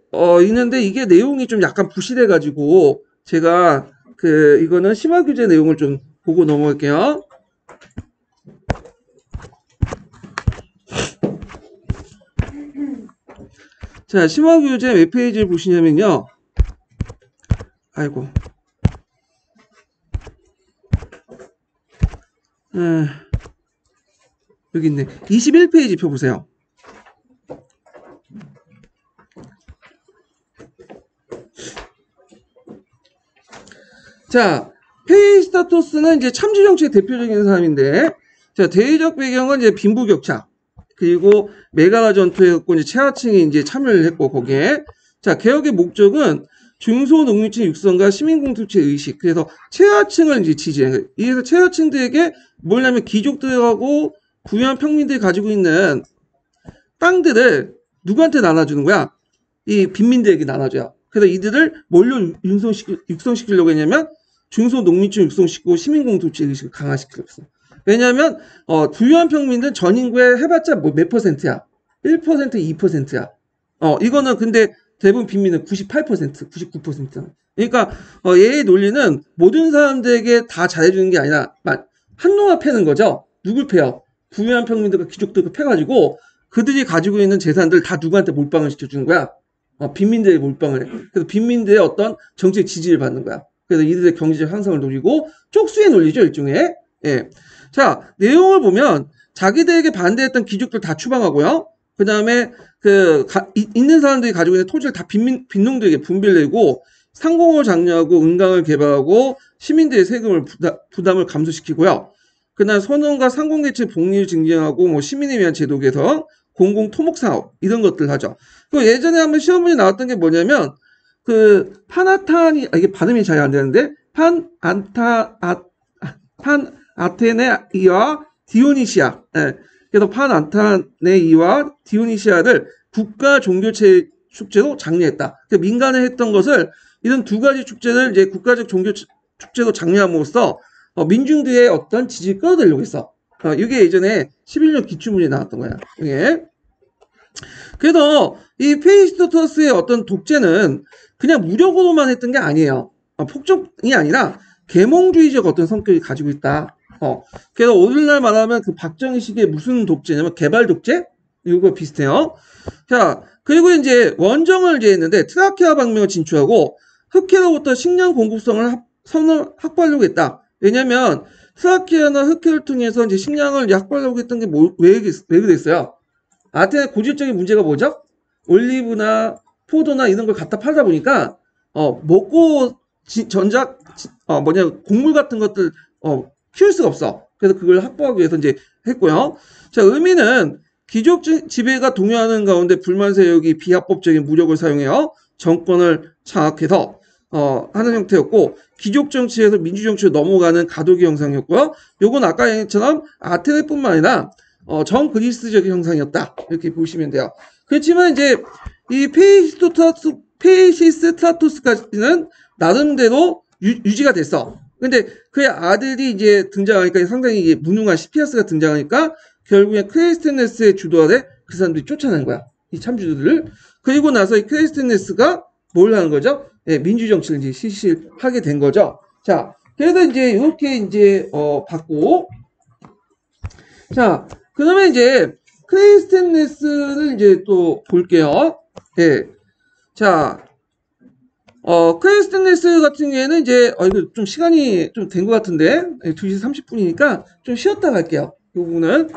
Speaker 1: 있는데 이게 내용이 좀 약간 부실해가지고 제가 그 이거는 심화 규제 내용을 좀 보고 넘어갈게요. 자, 심화 규제 웹페이지를 보시냐면요. 아이고. 여기 있네. 21페이지 펴보세요. 자, 페이시스토스는 이제 참주 정치의 대표적인 사람인데, 자, 대외적 배경은 이제 빈부격차, 그리고 메가라 전투였고, 이제 최하층이 이제 참여를 했고, 거기에. 자, 개혁의 목적은 중소농민층 육성과 시민공동체 의식, 그래서 최하층을 이제 지지한 거예요. 이래서 최하층들에게 뭐냐면 귀족들하고 부유한 평민들이 가지고 있는 땅들을 누구한테 나눠주는 거야? 이 빈민들에게 나눠줘요. 그래서 이들을 뭘로 육성시키려고 했냐면 중소농민층 육성시키고 시민공동체 의식을 강화시키려고 했어. 왜냐하면 부유한 평민들은 전 인구의 해봤자 몇 퍼센트야? 1%, 2%야. 이거는 근데 대부분 빈민은 98%, 99%야. 그러니까 얘의 논리는 모든 사람들에게 다 잘해주는 게 아니라 한놈만 패는 거죠. 누굴 패요? 부유한 평민들과 귀족들을 패가지고 그들이 가지고 있는 재산들 다 누구한테 몰빵을 시켜주는 거야. 빈민들의 몰빵을 해. 그래서 빈민들의 어떤 정책 지지를 받는 거야. 그래서 이들의 경제적 향상을 노리고 쪽수의 논리죠, 일종의. 예. 자, 내용을 보면 자기들에게 반대했던 귀족들 다 추방하고요. 그 다음에 있는 사람들이 가지고 있는 토지를 다 빈농들에게 분배를 내고 상공을 장려하고 은강을 개발하고 시민들의 세금을 부담을 감소시키고요. 그다음 선원과 상공계층 복리를 증진하고 뭐 시민에 위한 제도 개선, 공공 토목 사업 이런 것들 하죠. 그 예전에 한번 시험 문제 나왔던 게 뭐냐면 그 파나탄이 이게 발음이 잘 안 되는데 아테네이와 디오니시아. 예. 그래서 아테네이와 디오니시아를 국가 종교체 축제로 장려했다. 그러니까 민간에 했던 것을 이런 두 가지 축제를 이제 국가적 종교 축제로 장려함으로써 민중들의 어떤 지지를 끌어들이려고 했어. 이게 예전에 11년 기출문제에 나왔던 거야. 이게. 그래서 이 페이시스토스의 어떤 독재는 그냥 무력으로만 했던 게 아니에요. 폭력이 아니라 계몽주의적 어떤 성격이 가지고 있다. 그래서 오늘날 말하면 그 박정희 시기에 무슨 독재냐면 개발 독재? 이거 비슷해요. 자, 그리고 이제 원정을 이제 했는데 트라키아 방면을 진출하고 흑해로부터 식량 공급성을 확보하려고 했다. 왜냐면 트라키아나 흑해를 통해서 이제 식량을 확보하려고 했던 게 왜 그랬어요? 아테네 고질적인 문제가 뭐죠? 올리브나 포도나 이런 걸 갖다 팔다 보니까 먹고 곡물 같은 것들 키울 수가 없어. 그래서 그걸 확보하기 위해서 이제 했고요. 자, 의미는 귀족 지배가 동요하는 가운데 불만 세력이 비합법적인 무력을 사용해요. 정권을 장악해서 하는 형태였고 귀족 정치에서 민주 정치로 넘어가는 가도기 형상이었고요. 요건 아까 얘기처럼 아테네뿐만 아니라 전 그리스적인 형상이었다. 이렇게 보시면 돼요. 그렇지만 이제 이 페이시스토스까지는 나름대로 유지가 됐어. 근데 그의 아들이 이제 등장하니까 상당히 무능한 시피아스가 등장하니까 결국엔 클레이스테네스의 주도 아래 그 사람들이 쫓아낸 거야. 이 참주들을. 그리고 나서 이 크리스티네스가 뭘 하는 거죠? 예, 민주정치를 이제 실시하게 된 거죠. 자, 그래서 이제 이렇게 이제 받고, 자, 그러면 이제 크리스티네스를 이제 또 볼게요. 예, 자, 크리스티네스 같은 경우에는 이제 이거 좀 시간이 좀 된 것 같은데, 예, 2시 30분이니까 좀 쉬었다 갈게요. 이 부분은.